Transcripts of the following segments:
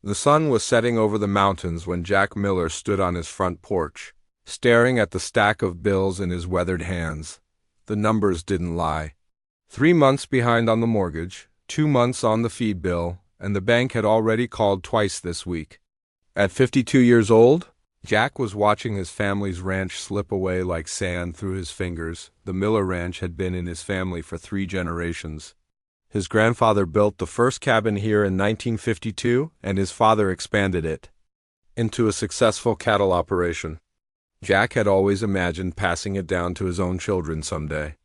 The sun was setting over the mountains when Jack Miller stood on his front porch, staring at the stack of bills in his weathered hands. The numbers didn't lie. 3 months behind on the mortgage, 2 months on the feed bill, and the bank had already called twice this week. At 52 years old, Jack was watching his family's ranch slip away like sand through his fingers. The Miller Ranch had been in his family for 3 generations. His grandfather built the first cabin here in 1952, and his father expanded it into a successful cattle operation. Jack had always imagined passing it down to his own children someday.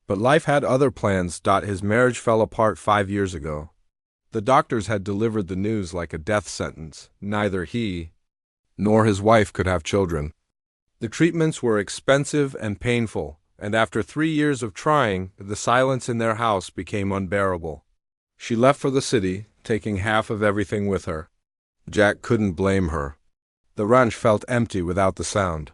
But life had other plans. His marriage fell apart 5 years ago. The doctors had delivered the news like a death sentence. Neither he nor his wife could have children. The treatments were expensive and painful, and after 3 years of trying, the silence in their house became unbearable. She left for the city, taking half of everything with her. Jack couldn't blame her. The ranch felt empty without the sound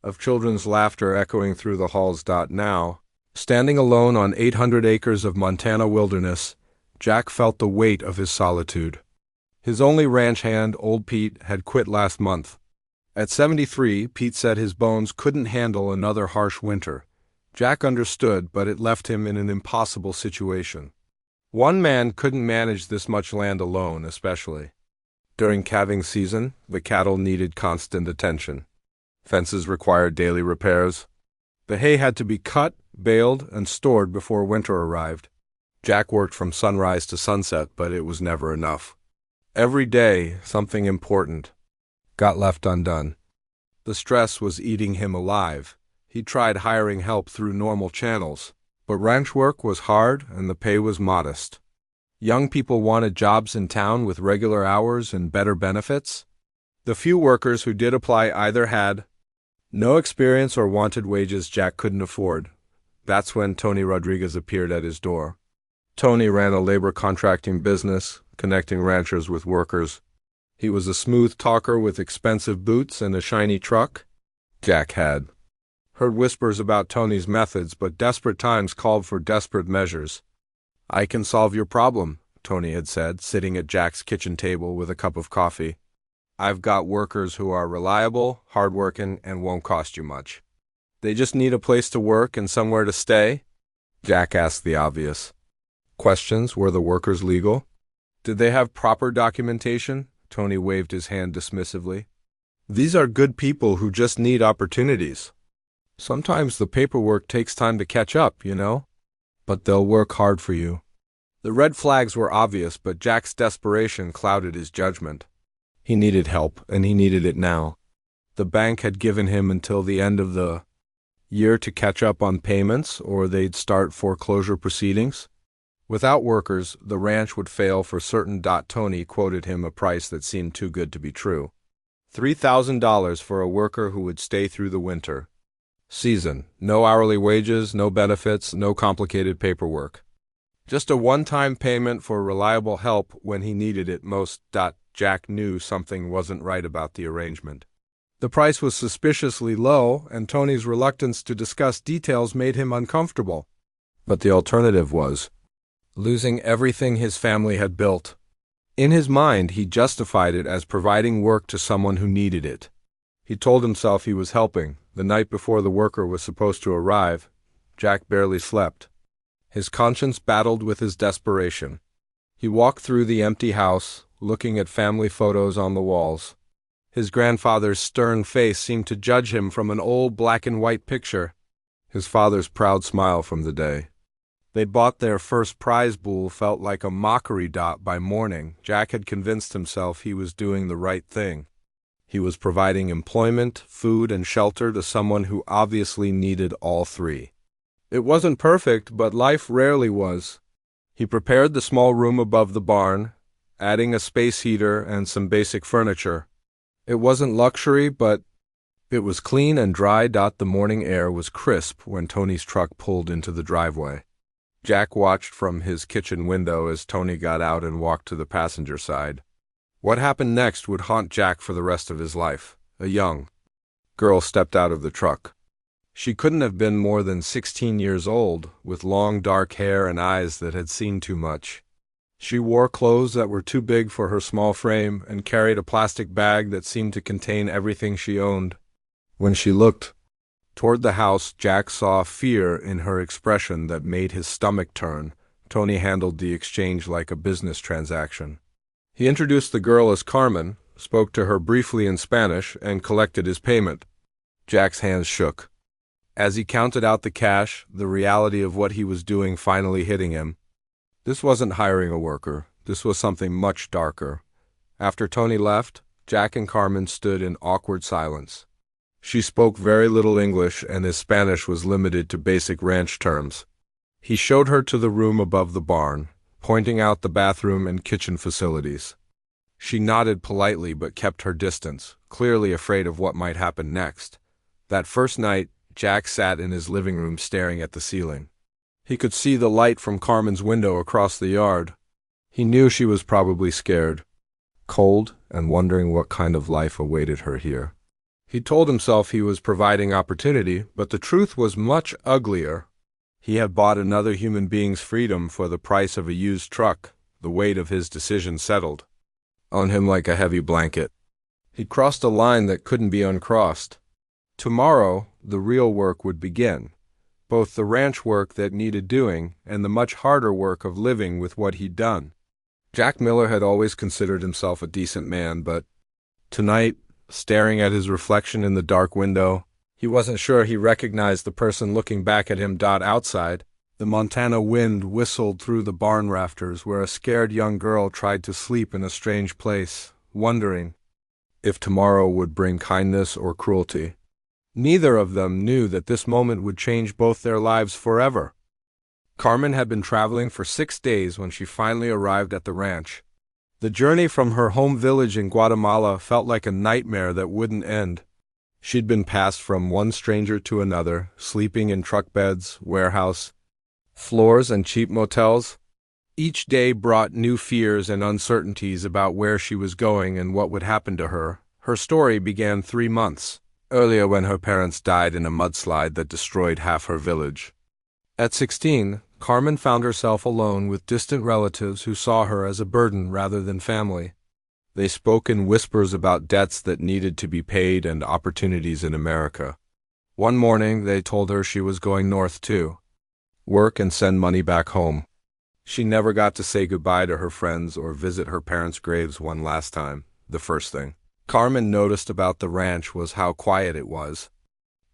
of children's laughter echoing through the halls. Now, standing alone on 800 acres of Montana wilderness, Jack felt the weight of his solitude. His only ranch hand, old Pete, had quit last month. At 73, Pete said his bones couldn't handle another harsh winter. Jack understood, but it left him in an impossible situation. One man couldn't manage this much land alone, especially during calving season. The cattle needed constant attention. Fences required daily repairs. The hay had to be cut, baled, and stored before winter arrived. Jack worked from sunrise to sunset, but it was never enough. Every day, something important got left undone. The stress was eating him alive. He tried hiring help through normal channels, but ranch work was hard and the pay was modest. Young people wanted jobs in town with regular hours and better benefits. The few workers who did apply either had no experience or wanted wages Jack couldn't afford. That's when Tony Rodriguez appeared at his door. Tony ran a labor contracting business, connecting ranchers with workers. He was a smooth talker with expensive boots and a shiny truck. Jack had heard whispers about Tony's methods, but desperate times called for desperate measures. "I can solve your problem," Tony had said, sitting at Jack's kitchen table with a cup of coffee. "I've got workers who are reliable, hardworking, and won't cost you much. They just need a place to work and somewhere to stay." Jack asked the obvious questions. Were the workers legal? Did they have proper documentation? Tony waved his hand dismissively. "These are good people who just need opportunities. Sometimes the paperwork takes time to catch up, you know? But they'll work hard for you." The red flags were obvious, but Jack's desperation clouded his judgment. He needed help, and he needed it now. The bank had given him until the end of the year to catch up on payments, or they'd start foreclosure proceedings. Without workers, the ranch would fail for certain. Tony quoted him a price that seemed too good to be true. $3,000 for a worker who would stay through the winter season. No hourly wages, no benefits, no complicated paperwork. Just a one-time payment for reliable help when he needed it most. Jack knew something wasn't right about the arrangement. The price was suspiciously low, and Tony's reluctance to discuss details made him uncomfortable. But the alternative was losing everything his family had built. In his mind, he justified it as providing work to someone who needed it. He told himself he was helping. The night before the worker was supposed to arrive, Jack barely slept. His conscience battled with his desperation. He walked through the empty house, looking at family photos on the walls. His grandfather's stern face seemed to judge him from an old black-and-white picture. His father's proud smile from the day they'd bought their first prize bull felt like a mockery. By morning, Jack had convinced himself he was doing the right thing. He was providing employment, food, and shelter to someone who obviously needed all three. It wasn't perfect, but life rarely was. He prepared the small room above the barn, adding a space heater and some basic furniture. It wasn't luxury, but it was clean and dry. The morning air was crisp when Tony's truck pulled into the driveway. Jack watched from his kitchen window as Tony got out and walked to the passenger side. What happened next would haunt Jack for the rest of his life. A young girl stepped out of the truck. She couldn't have been more than 16 years old, with long dark hair and eyes that had seen too much. She wore clothes that were too big for her small frame and carried a plastic bag that seemed to contain everything she owned. When she looked toward the house, Jack saw fear in her expression that made his stomach turn. Tony handled the exchange like a business transaction. He introduced the girl as Carmen, spoke to her briefly in Spanish, and collected his payment. Jack's hands shook. As he counted out the cash, the reality of what he was doing finally hitting him. This wasn't hiring a worker. This was something much darker. After Tony left, Jack and Carmen stood in awkward silence. She spoke very little English, and his Spanish was limited to basic ranch terms. He showed her to the room above the barn, pointing out the bathroom and kitchen facilities. She nodded politely but kept her distance, clearly afraid of what might happen next. That first night, Jack sat in his living room staring at the ceiling. He could see the light from Carmen's window across the yard. He knew she was probably scared, cold, and wondering what kind of life awaited her here. He told himself he was providing opportunity, but the truth was much uglier. He had bought another human being's freedom for the price of a used truck. The weight of his decision settled on him like a heavy blanket. He'd crossed a line that couldn't be uncrossed. Tomorrow, the real work would begin. Both the ranch work that needed doing and the much harder work of living with what he'd done. Jack Miller had always considered himself a decent man, but tonight, staring at his reflection in the dark window, he wasn't sure he recognized the person looking back at him. Outside, the Montana wind whistled through the barn rafters where a scared young girl tried to sleep in a strange place, wondering if tomorrow would bring kindness or cruelty. Neither of them knew that this moment would change both their lives forever. Carmen had been traveling for 6 days when she finally arrived at the ranch. The journey from her home village in Guatemala felt like a nightmare that wouldn't end. She'd been passed from one stranger to another, sleeping in truck beds, warehouse floors, and cheap motels. Each day brought new fears and uncertainties about where she was going and what would happen to her. Her story began 3 months earlier when her parents died in a mudslide that destroyed half her village. At 16, Carmen found herself alone with distant relatives who saw her as a burden rather than family. They spoke in whispers about debts that needed to be paid and opportunities in America. One morning, they told her she was going north too, work and send money back home. She never got to say goodbye to her friends or visit her parents' graves one last time. The first thing Carmen noticed about the ranch was how quiet it was.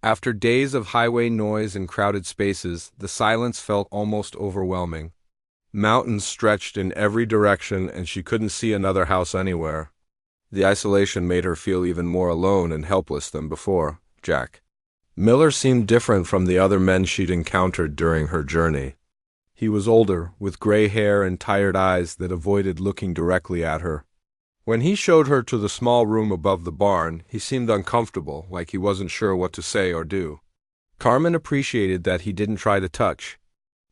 After days of highway noise and crowded spaces, the silence felt almost overwhelming. Mountains stretched in every direction, and she couldn't see another house anywhere. The isolation made her feel even more alone and helpless than before. Jack Miller seemed different from the other men she'd encountered during her journey. He was older, with gray hair and tired eyes that avoided looking directly at her. When he showed her to the small room above the barn, he seemed uncomfortable, like he wasn't sure what to say or do. Carmen appreciated that he didn't try to touch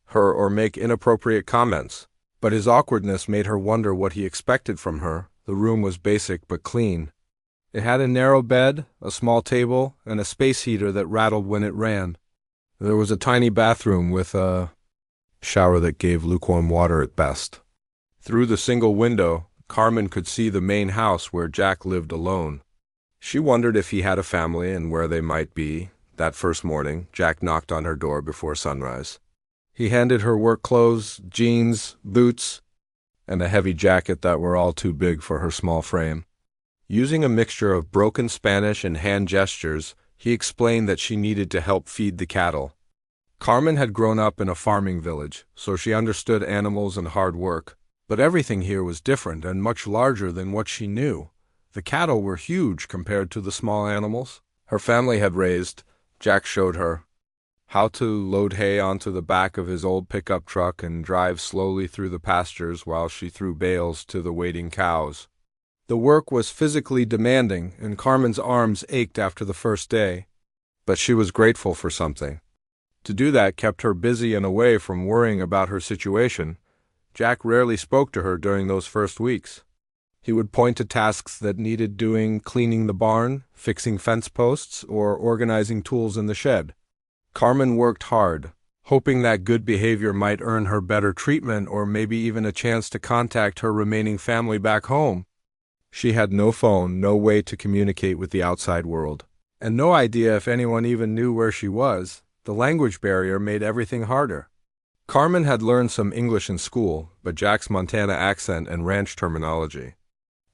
her or make inappropriate comments, but his awkwardness made her wonder what he expected from her. The room was basic but clean. It had a narrow bed, a small table, and a space heater that rattled when it ran. There was a tiny bathroom with a shower that gave lukewarm water at best. Through the single window, Carmen could see the main house where Jack lived alone. She wondered if he had a family and where they might be. That first morning, Jack knocked on her door before sunrise. He handed her work clothes, jeans, boots, and a heavy jacket that were all too big for her small frame. Using a mixture of broken Spanish and hand gestures, he explained that she needed to help feed the cattle. Carmen had grown up in a farming village, so she understood animals and hard work. But everything here was different and much larger than what she knew. The cattle were huge compared to the small animals her family had raised. Jack showed her how to load hay onto the back of his old pickup truck and drive slowly through the pastures while she threw bales to the waiting cows. The work was physically demanding, and Carmen's arms ached after the first day. But she was grateful for something. To do that kept her busy and away from worrying about her situation. Jack rarely spoke to her during those first weeks. He would point to tasks that needed doing, cleaning the barn, fixing fence posts, or organizing tools in the shed. Carmen worked hard, hoping that good behavior might earn her better treatment or maybe even a chance to contact her remaining family back home. She had no phone, no way to communicate with the outside world, and no idea if anyone even knew where she was. The language barrier made everything harder. Carmen had learned some English in school, but Jack's Montana accent and ranch terminology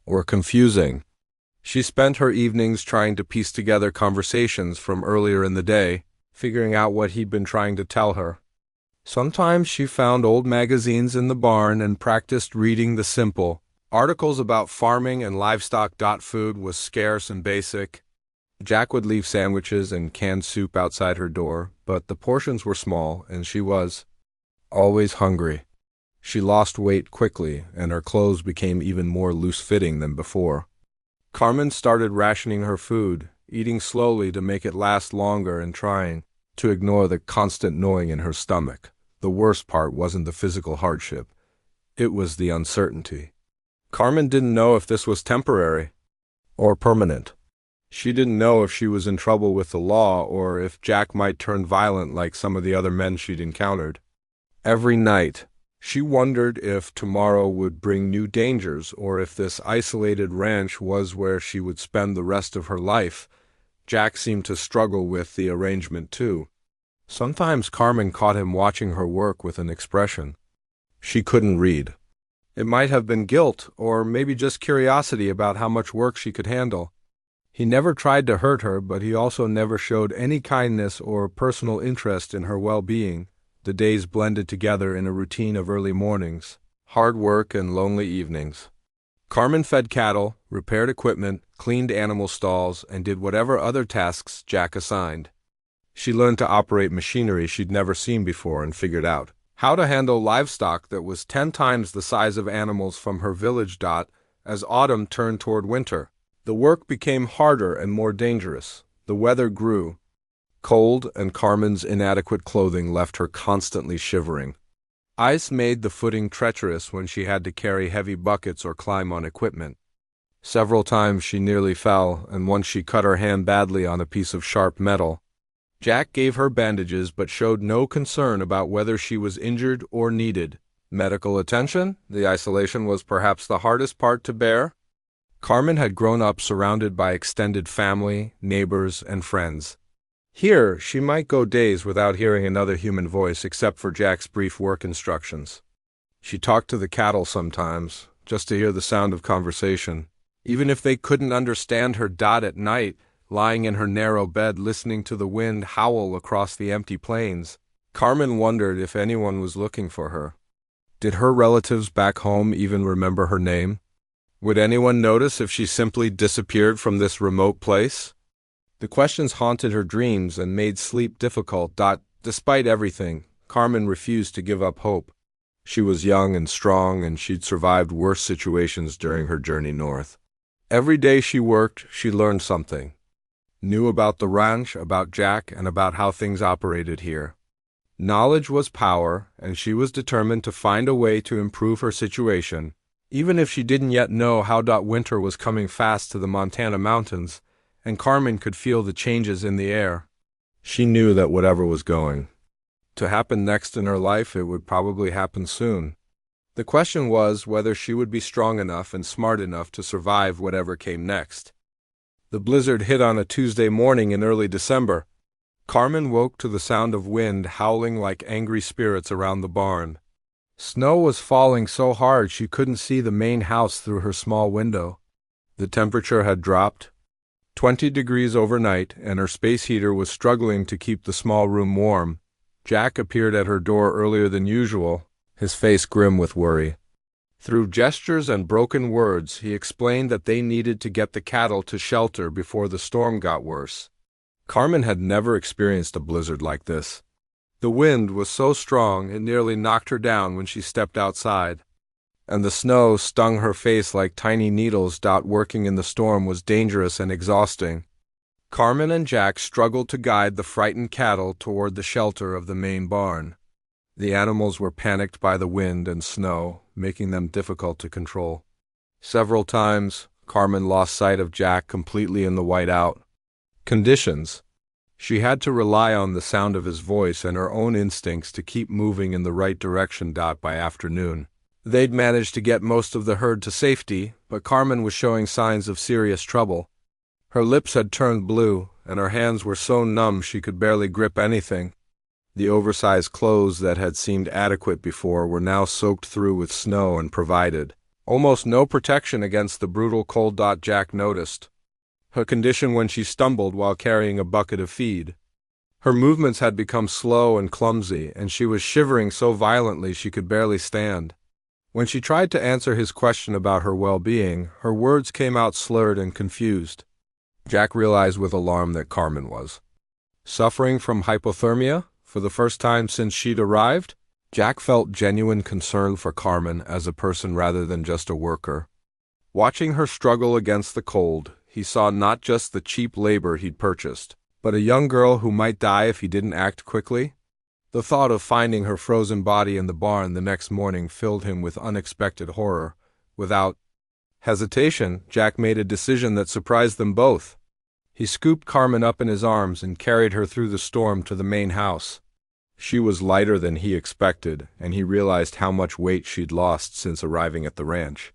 were confusing. She spent her evenings trying to piece together conversations from earlier in the day, figuring out what he'd been trying to tell her. Sometimes she found old magazines in the barn and practiced reading the simple articles about farming and livestock. Food was scarce and basic. Jack would leave sandwiches and canned soup outside her door, but the portions were small and she was always hungry. She lost weight quickly, and her clothes became even more loose-fitting than before. Carmen started rationing her food, eating slowly to make it last longer and trying to ignore the constant gnawing in her stomach. The worst part wasn't the physical hardship. It was the uncertainty. Carmen didn't know if this was temporary or permanent. She didn't know if she was in trouble with the law or if Jack might turn violent like some of the other men she'd encountered. Every night, she wondered if tomorrow would bring new dangers or if this isolated ranch was where she would spend the rest of her life. Jack seemed to struggle with the arrangement too. Sometimes Carmen caught him watching her work with an expression she couldn't read. It might have been guilt or maybe just curiosity about how much work she could handle. He never tried to hurt her, but he also never showed any kindness or personal interest in her well-being. The days blended together in a routine of early mornings, hard work, and lonely evenings. Carmen fed cattle, repaired equipment, cleaned animal stalls, and did whatever other tasks Jack assigned. She learned to operate machinery she'd never seen before and figured out how to handle livestock that was 10 times the size of animals from her village. As autumn turned toward winter, the work became harder and more dangerous. The weather grew cold, and Carmen's inadequate clothing left her constantly shivering. Ice made the footing treacherous when she had to carry heavy buckets or climb on equipment. Several times she nearly fell, and once she cut her hand badly on a piece of sharp metal. Jack gave her bandages but showed no concern about whether she was injured or needed medical attention. The isolation was perhaps the hardest part to bear. Carmen had grown up surrounded by extended family, neighbors, and friends. Here, she might go days without hearing another human voice except for Jack's brief work instructions. She talked to the cattle sometimes, just to hear the sound of conversation. Even if they couldn't understand her. At night, lying in her narrow bed listening to the wind howl across the empty plains, Carmen wondered if anyone was looking for her. Did her relatives back home even remember her name? Would anyone notice if she simply disappeared from this remote place? The questions haunted her dreams and made sleep difficult. Despite everything, Carmen refused to give up hope. She was young and strong, and she'd survived worse situations during her journey north. Every day she worked, she learned something. Knew about the ranch, about Jack, and about how things operated here. Knowledge was power, and she was determined to find a way to improve her situation, even if she didn't yet know how. Winter was coming fast to the Montana mountains, and Carmen could feel the changes in the air. She knew that whatever was going to happen next in her life, it would probably happen soon. The question was whether she would be strong enough and smart enough to survive whatever came next. The blizzard hit on a Tuesday morning in early December. Carmen woke to the sound of wind howling like angry spirits around the barn. Snow was falling so hard she couldn't see the main house through her small window. The temperature had dropped 20 degrees overnight, and her space heater was struggling to keep the small room warm. Jack appeared at her door earlier than usual, his face grim with worry. Through gestures and broken words, he explained that they needed to get the cattle to shelter before the storm got worse. Carmen had never experienced a blizzard like this. The wind was so strong it nearly knocked her down when she stepped outside, and the snow stung her face like tiny needles. Working in the storm was dangerous and exhausting. Carmen and Jack struggled to guide the frightened cattle toward the shelter of the main barn. The animals were panicked by the wind and snow, making them difficult to control. Several times, Carmen lost sight of Jack completely in the whiteout conditions. She had to rely on the sound of his voice and her own instincts to keep moving in the right direction. By afternoon, they'd managed to get most of the herd to safety, but Carmen was showing signs of serious trouble. Her lips had turned blue, and her hands were so numb she could barely grip anything. The oversized clothes that had seemed adequate before were now soaked through with snow and provided almost no protection against the brutal cold. Jack noticed her condition when she stumbled while carrying a bucket of feed. Her movements had become slow and clumsy, and she was shivering so violently she could barely stand. When she tried to answer his question about her well-being, her words came out slurred and confused. Jack realized with alarm that Carmen was suffering from hypothermia for the first time since she'd arrived. Jack felt genuine concern for Carmen as a person rather than just a worker. Watching her struggle against the cold, he saw not just the cheap labor he'd purchased, but a young girl who might die if he didn't act quickly. The thought of finding her frozen body in the barn the next morning filled him with unexpected horror. Without hesitation, Jack made a decision that surprised them both. He scooped Carmen up in his arms and carried her through the storm to the main house. She was lighter than he expected, and he realized how much weight she'd lost since arriving at the ranch.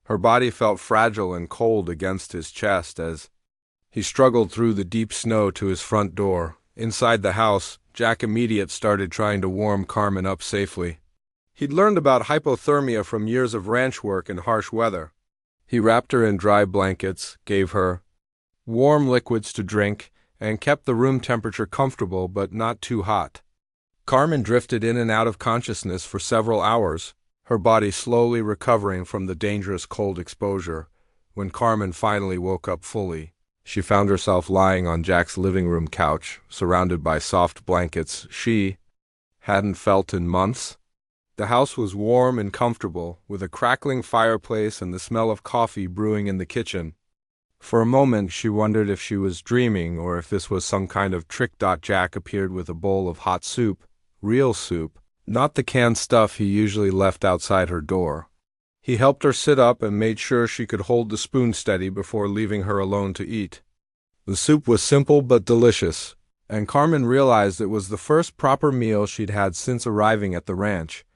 Her body felt fragile and cold against his chest as he struggled through the deep snow to his front door. Inside the house, Jack immediately started trying to warm Carmen up safely. He'd learned about hypothermia from years of ranch work in harsh weather. He wrapped her in dry blankets, gave her warm liquids to drink, and kept the room temperature comfortable but not too hot. Carmen drifted in and out of consciousness for several hours, her body slowly recovering from the dangerous cold exposure. When Carmen finally woke up fully, she found herself lying on Jack's living room couch, surrounded by soft blankets she hadn't felt in months. The house was warm and comfortable, with a crackling fireplace and the smell of coffee brewing in the kitchen. For a moment she wondered if she was dreaming or if this was some kind of trick. Jack appeared with a bowl of hot soup, real soup, not the canned stuff he usually left outside her door. He helped her sit up and made sure she could hold the spoon steady before leaving her alone to eat. The soup was simple but delicious, and Carmen realized it was the first proper meal she'd had since arriving at the ranch.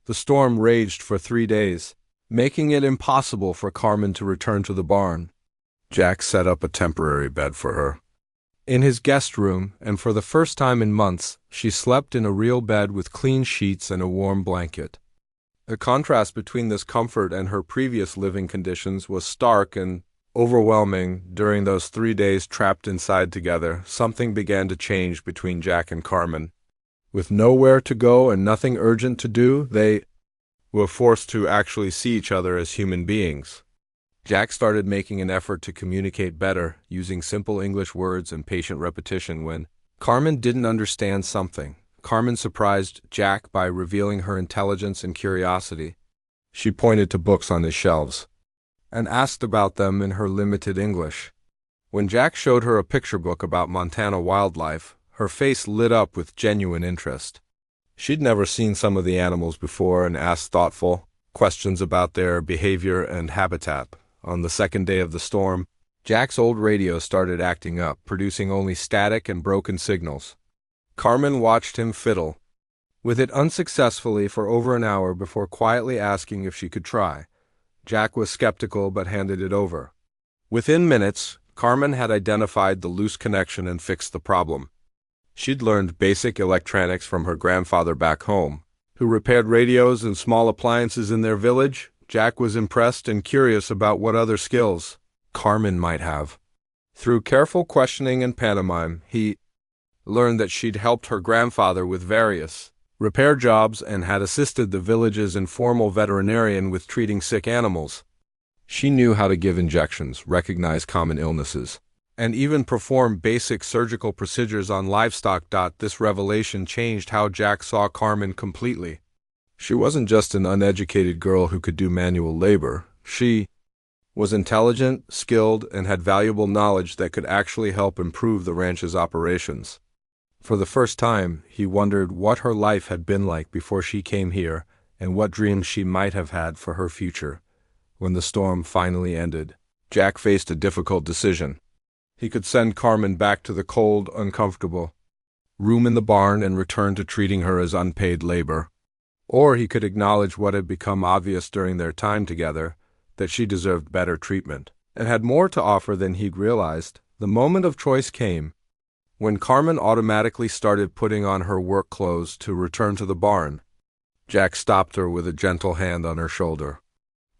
The storm raged for 3 days, making it impossible for Carmen to return to the barn. Jack set up a temporary bed for her in his guest room, and for the first time in months, she slept in a real bed with clean sheets and a warm blanket. The contrast between this comfort and her previous living conditions was stark and overwhelming. During those 3 days trapped inside together, something began to change between Jack and Carmen. With nowhere to go and nothing urgent to do, they were forced to actually see each other as human beings. Jack started making an effort to communicate better, using simple English words and patient repetition. When Carmen didn't understand something, Carmen surprised Jack by revealing her intelligence and curiosity. She pointed to books on his shelves and asked about them in her limited English. When Jack showed her a picture book about Montana wildlife, her face lit up with genuine interest. She'd never seen some of the animals before and asked thoughtful questions about their behavior and habitat. On the second day of the storm, Jack's old radio started acting up, producing only static and broken signals. Carmen watched him fiddle with it unsuccessfully for over an hour before quietly asking if she could try. Jack was skeptical but handed it over. Within minutes, Carmen had identified the loose connection and fixed the problem. She'd learned basic electronics from her grandfather back home, who repaired radios and small appliances in their village. Jack was impressed and curious about what other skills Carmen might have. Through careful questioning and pantomime, he learned that she'd helped her grandfather with various repair jobs and had assisted the village's informal veterinarian with treating sick animals. She knew how to give injections, recognize common illnesses, and even perform basic surgical procedures on livestock. This revelation changed how Jack saw Carmen completely. She wasn't just an uneducated girl who could do manual labor. She was intelligent, skilled, and had valuable knowledge that could actually help improve the ranch's operations. For the first time, he wondered what her life had been like before she came here and what dreams she might have had for her future. When the storm finally ended, Jack faced a difficult decision. He could send Carmen back to the cold, uncomfortable room in the barn and return to treating her as unpaid labor. Or he could acknowledge what had become obvious during their time together, that she deserved better treatment, and had more to offer than he'd realized. The moment of choice came when Carmen automatically started putting on her work clothes to return to the barn. Jack stopped her with a gentle hand on her shoulder.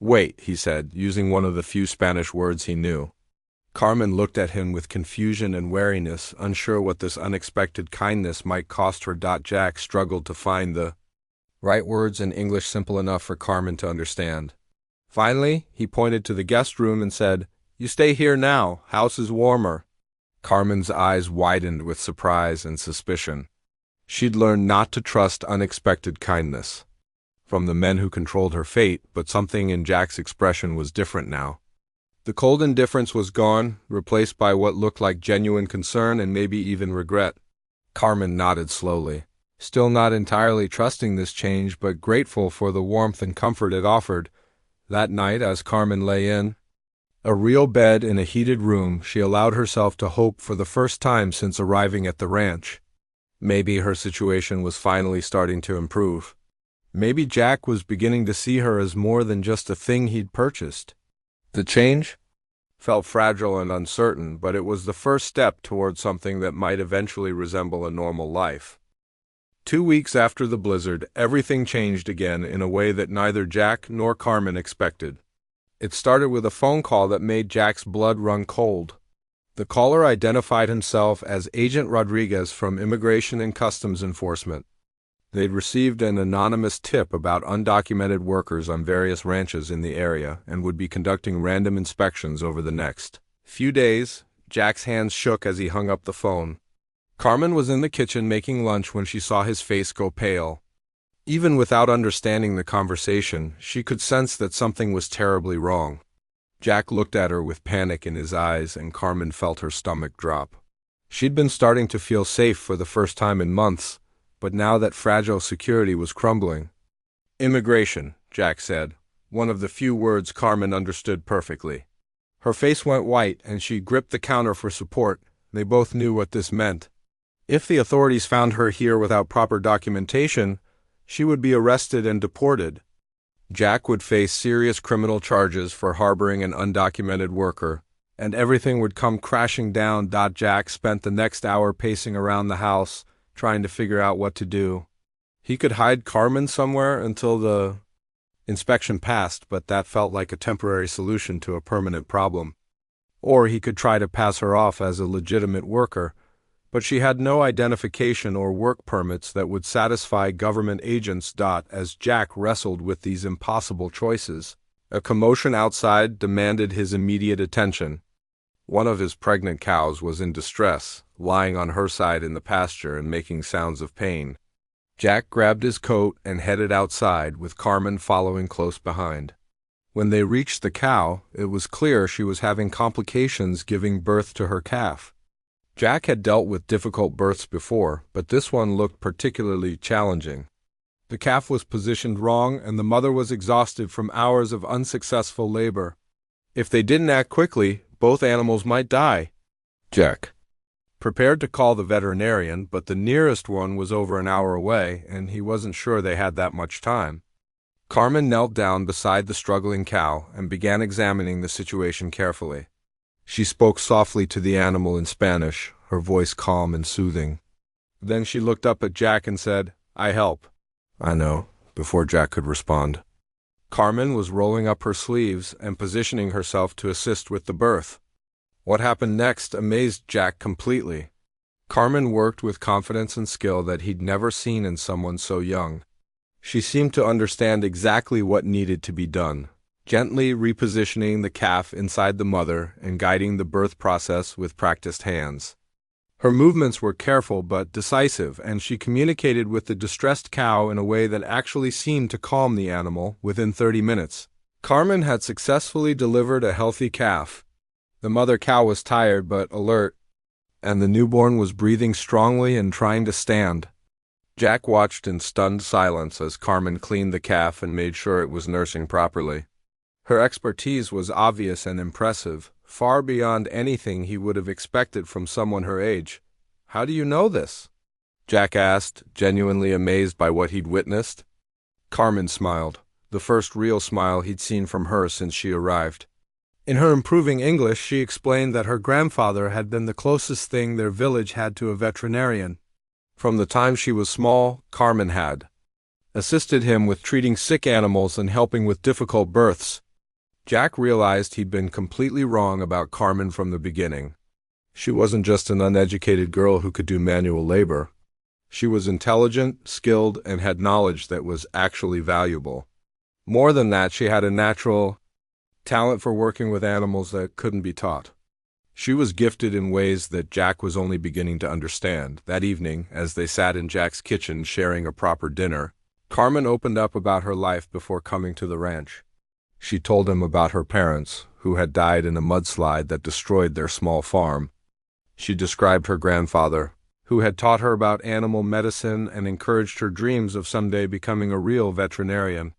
"Wait," he said, using one of the few Spanish words he knew. Carmen looked at him with confusion and wariness, unsure what this unexpected kindness might cost her. Jack struggled to find the right words in English simple enough for Carmen to understand. Finally, he pointed to the guest room and said, "You stay here now. House is warmer." Carmen's eyes widened with surprise and suspicion. She'd learned not to trust unexpected kindness from the men who controlled her fate, but something in Jack's expression was different now. The cold indifference was gone, replaced by what looked like genuine concern and maybe even regret. Carmen nodded slowly, still not entirely trusting this change, but grateful for the warmth and comfort it offered. That night, as Carmen lay in a real bed in a heated room, she allowed herself to hope for the first time since arriving at the ranch. Maybe her situation was finally starting to improve. Maybe Jack was beginning to see her as more than just a thing he'd purchased. The change felt fragile and uncertain, but it was the first step toward something that might eventually resemble a normal life. 2 weeks after the blizzard, everything changed again in a way that neither Jack nor Carmen expected. It started with a phone call that made Jack's blood run cold. The caller identified himself as Agent Rodriguez from Immigration and Customs Enforcement. They'd received an anonymous tip about undocumented workers on various ranches in the area and would be conducting random inspections over the next few days. Jack's hands shook as he hung up the phone. Carmen was in the kitchen making lunch when she saw his face go pale. Even without understanding the conversation, she could sense that something was terribly wrong. Jack looked at her with panic in his eyes, and Carmen felt her stomach drop. She'd been starting to feel safe for the first time in months, but now that fragile security was crumbling. "Immigration," Jack said, one of the few words Carmen understood perfectly. Her face went white, and she gripped the counter for support. They both knew what this meant. If the authorities found her here without proper documentation, she would be arrested and deported. Jack would face serious criminal charges for harboring an undocumented worker, and everything would come crashing down. Jack spent the next hour pacing around the house, trying to figure out what to do. He could hide Carmen somewhere until the inspection passed, but that felt like a temporary solution to a permanent problem. Or he could try to pass her off as a legitimate worker, but she had no identification or work permits that would satisfy government agents. As Jack wrestled with these impossible choices, a commotion outside demanded his immediate attention. One of his pregnant cows was in distress, lying on her side in the pasture and making sounds of pain. Jack grabbed his coat and headed outside, with Carmen following close behind. When they reached the cow, it was clear she was having complications giving birth to her calf. Jack had dealt with difficult births before, but this one looked particularly challenging. The calf was positioned wrong, and the mother was exhausted from hours of unsuccessful labor. If they didn't act quickly, both animals might die. Jack prepared to call the veterinarian, but the nearest one was over an hour away, and he wasn't sure they had that much time. Carmen knelt down beside the struggling cow and began examining the situation carefully. She spoke softly to the animal in Spanish, her voice calm and soothing. Then she looked up at Jack and said, "I help." "I know," before Jack could respond. Carmen was rolling up her sleeves and positioning herself to assist with the birth. What happened next amazed Jack completely. Carmen worked with confidence and skill that he'd never seen in someone so young. She seemed to understand exactly what needed to be done, gently repositioning the calf inside the mother and guiding the birth process with practiced hands. Her movements were careful but decisive, and she communicated with the distressed cow in a way that actually seemed to calm the animal. Within 30 minutes, Carmen had successfully delivered a healthy calf. The mother cow was tired but alert, and the newborn was breathing strongly and trying to stand. Jack watched in stunned silence as Carmen cleaned the calf and made sure it was nursing properly. Her expertise was obvious and impressive, far beyond anything he would have expected from someone her age. "How do you know this?" Jack asked, genuinely amazed by what he'd witnessed. Carmen smiled, the first real smile he'd seen from her since she arrived. In her improving English, she explained that her grandfather had been the closest thing their village had to a veterinarian. From the time she was small, Carmen had assisted him with treating sick animals and helping with difficult births. Jack realized he'd been completely wrong about Carmen from the beginning. She wasn't just an uneducated girl who could do manual labor. She was intelligent, skilled, and had knowledge that was actually valuable. More than that, she had a natural talent for working with animals that couldn't be taught. She was gifted in ways that Jack was only beginning to understand. That evening, as they sat in Jack's kitchen sharing a proper dinner, Carmen opened up about her life before coming to the ranch. She told him about her parents, who had died in a mudslide that destroyed their small farm. She described her grandfather, who had taught her about animal medicine and encouraged her dreams of someday becoming a real veterinarian.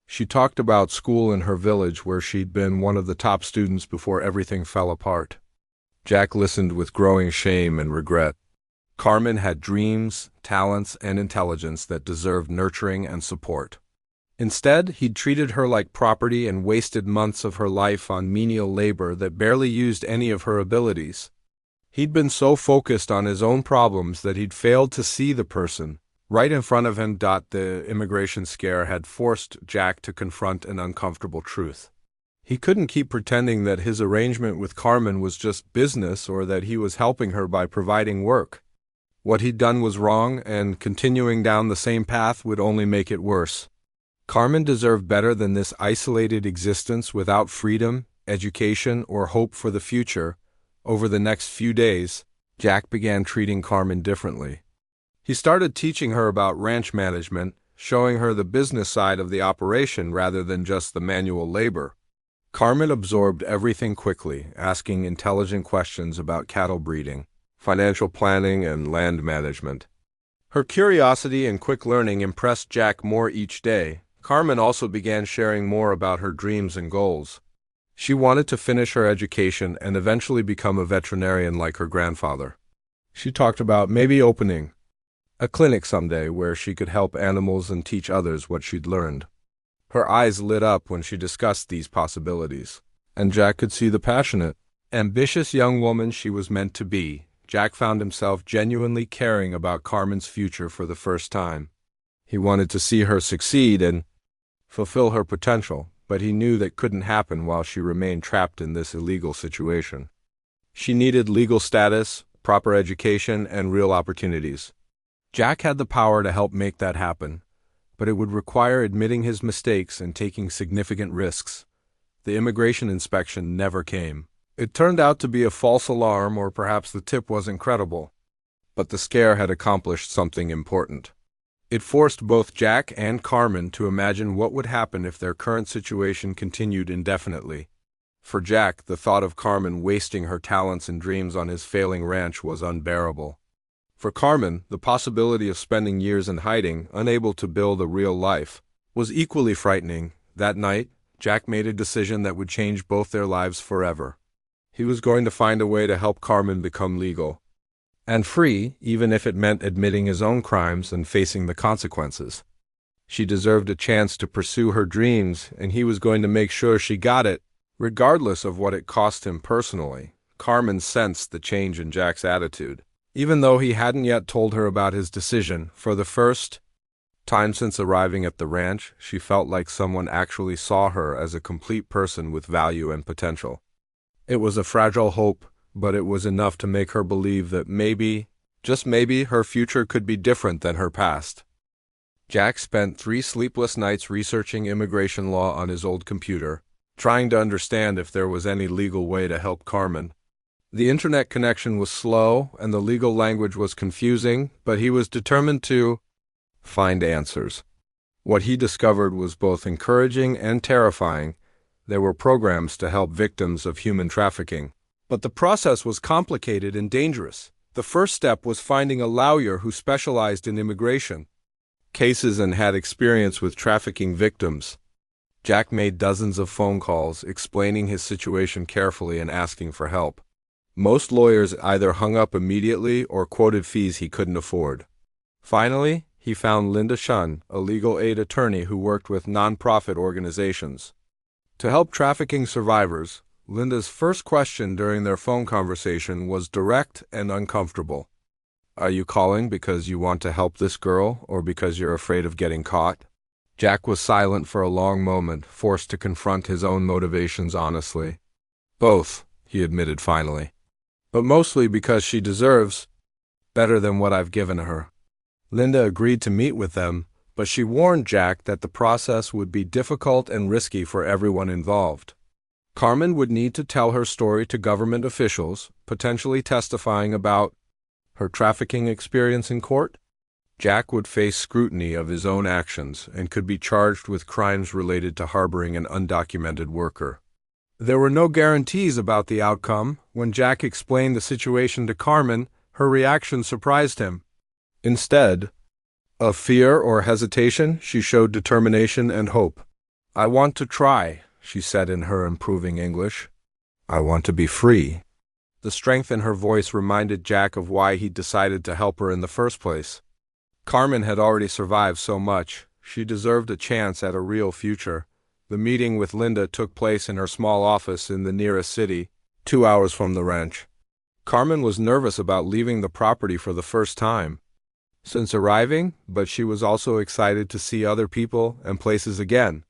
She talked about school in her village where she'd been one of the top students before everything fell apart. Jack listened with growing shame and regret. Carmen had dreams, talents, and intelligence that deserved nurturing and support. Instead, he'd treated her like property and wasted months of her life on menial labor that barely used any of her abilities. He'd been so focused on his own problems that he'd failed to see the person right in front of him. The immigration scare had forced Jack to confront an uncomfortable truth. He couldn't keep pretending that his arrangement with Carmen was just business or that he was helping her by providing work. What he'd done was wrong, and continuing down the same path would only make it worse. Carmen deserved better than this isolated existence without freedom, education, or hope for the future. Over the next few days, Jack began treating Carmen differently. He started teaching her about ranch management, showing her the business side of the operation rather than just the manual labor. Carmen absorbed everything quickly, asking intelligent questions about cattle breeding, financial planning, and land management. Her curiosity and quick learning impressed Jack more each day. Carmen also began sharing more about her dreams and goals. She wanted to finish her education and eventually become a veterinarian like her grandfather. She talked about maybe opening a clinic someday where she could help animals and teach others what she'd learned. Her eyes lit up when she discussed these possibilities, and Jack could see the passionate, ambitious young woman she was meant to be. Jack found himself genuinely caring about Carmen's future for the first time. He wanted to see her succeed and fulfill her potential, but he knew that couldn't happen while she remained trapped in this illegal situation. She needed legal status, proper education, and real opportunities. Jack had the power to help make that happen, but it would require admitting his mistakes and taking significant risks. The immigration inspection never came. It turned out to be a false alarm, or perhaps the tip wasn't credible. But the scare had accomplished something important. It forced both Jack and Carmen to imagine what would happen if their current situation continued indefinitely. For Jack, the thought of Carmen wasting her talents and dreams on his failing ranch was unbearable. For Carmen, the possibility of spending years in hiding, unable to build a real life, was equally frightening. That night, Jack made a decision that would change both their lives forever. He was going to find a way to help Carmen become legal and free, even if it meant admitting his own crimes and facing the consequences. She deserved a chance to pursue her dreams, and he was going to make sure she got it, regardless of what it cost him personally. Carmen sensed the change in Jack's attitude. Even though he hadn't yet told her about his decision, for the first time since arriving at the ranch, she felt like someone actually saw her as a complete person with value and potential. It was a fragile hope, but it was enough to make her believe that maybe, just maybe, her future could be different than her past. Jack spent 3 sleepless nights researching immigration law on his old computer, trying to understand if there was any legal way to help Carmen. The internet connection was slow and the legal language was confusing, but he was determined to find answers. What he discovered was both encouraging and terrifying. There were programs to help victims of human trafficking, but the process was complicated and dangerous. The first step was finding a lawyer who specialized in immigration cases and had experience with trafficking victims. Jack made dozens of phone calls, explaining his situation carefully and asking for help. Most lawyers either hung up immediately or quoted fees he couldn't afford. Finally, he found Linda Shun, a legal aid attorney who worked with nonprofit organizations. To help trafficking survivors, Linda's first question during their phone conversation was direct and uncomfortable. "Are you calling because you want to help this girl or because you're afraid of getting caught?" Jack was silent for a long moment, forced to confront his own motivations honestly. "Both," he admitted finally. "But mostly because she deserves better than what I've given her." Linda agreed to meet with them, but she warned Jack that the process would be difficult and risky for everyone involved. Carmen would need to tell her story to government officials, potentially testifying about her trafficking experience in court. Jack would face scrutiny of his own actions and could be charged with crimes related to harboring an undocumented worker. There were no guarantees about the outcome. When Jack explained the situation to Carmen, her reaction surprised him. Instead of fear or hesitation, she showed determination and hope. "I want to try," she said in her improving English. "I want to be free." The strength in her voice reminded Jack of why he'd decided to help her in the first place. Carmen had already survived so much. She deserved a chance at a real future. The meeting with Linda took place in her small office in the nearest city, 2 hours from the ranch. Carmen was nervous about leaving the property for the first time since arriving, but she was also excited to see other people and places again.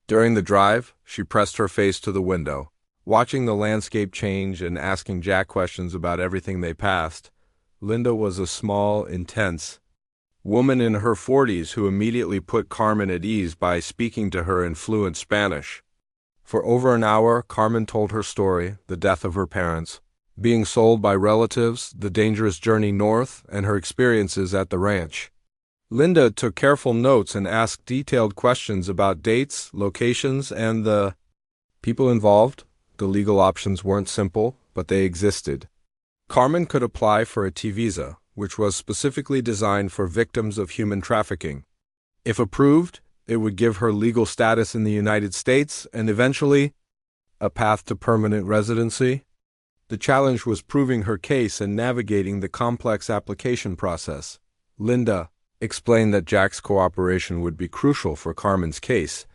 During the drive, she pressed her face to the window, watching the landscape change and asking Jack questions about everything they passed. Linda was a small, intense woman in her 40s who immediately put Carmen at ease by speaking to her in fluent Spanish. For over an hour, Carmen told her story, the death of her parents, being sold by relatives, the dangerous journey north, and her experiences at the ranch. Linda took careful notes and asked detailed questions about dates, locations, and the people involved. The legal options weren't simple, but they existed. Carmen could apply for a T visa, which was specifically designed for victims of human trafficking. If approved, it would give her legal status in the United States and eventually a path to permanent residency. The challenge was proving her case and navigating the complex application process. Linda explained that Jack's cooperation would be crucial for Carmen's case,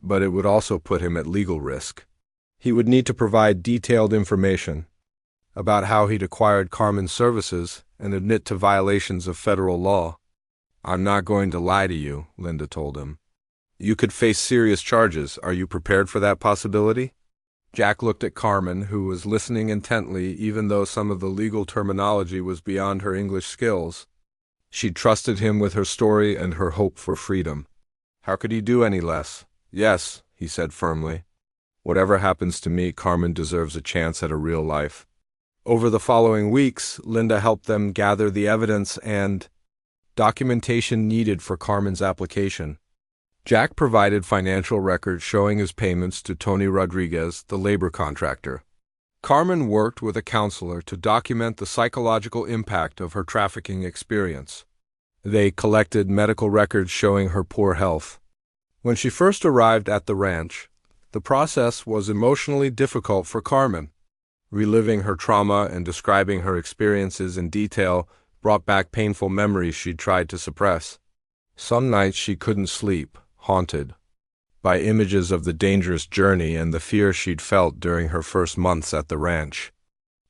but it would also put him at legal risk. He would need to provide detailed information about how he'd acquired Carmen's services and admit to violations of federal law. "I'm not going to lie to you," Linda told him. "You could face serious charges. Are you prepared for that possibility?" Jack looked at Carmen, who was listening intently even though some of the legal terminology was beyond her English skills. She trusted him with her story and her hope for freedom. How could he do any less? "Yes," he said firmly. "Whatever happens to me, Carmen deserves a chance at a real life." Over the following weeks, Linda helped them gather the evidence and documentation needed for Carmen's application. Jack provided financial records showing his payments to Tony Rodriguez, the labor contractor. Carmen worked with a counselor to document the psychological impact of her trafficking experience. They collected medical records showing her poor health. When she first arrived at the ranch, the process was emotionally difficult for Carmen. Reliving her trauma and describing her experiences in detail brought back painful memories she'd tried to suppress. Some nights she couldn't sleep, haunted by images of the dangerous journey and the fear she'd felt during her first months at the ranch.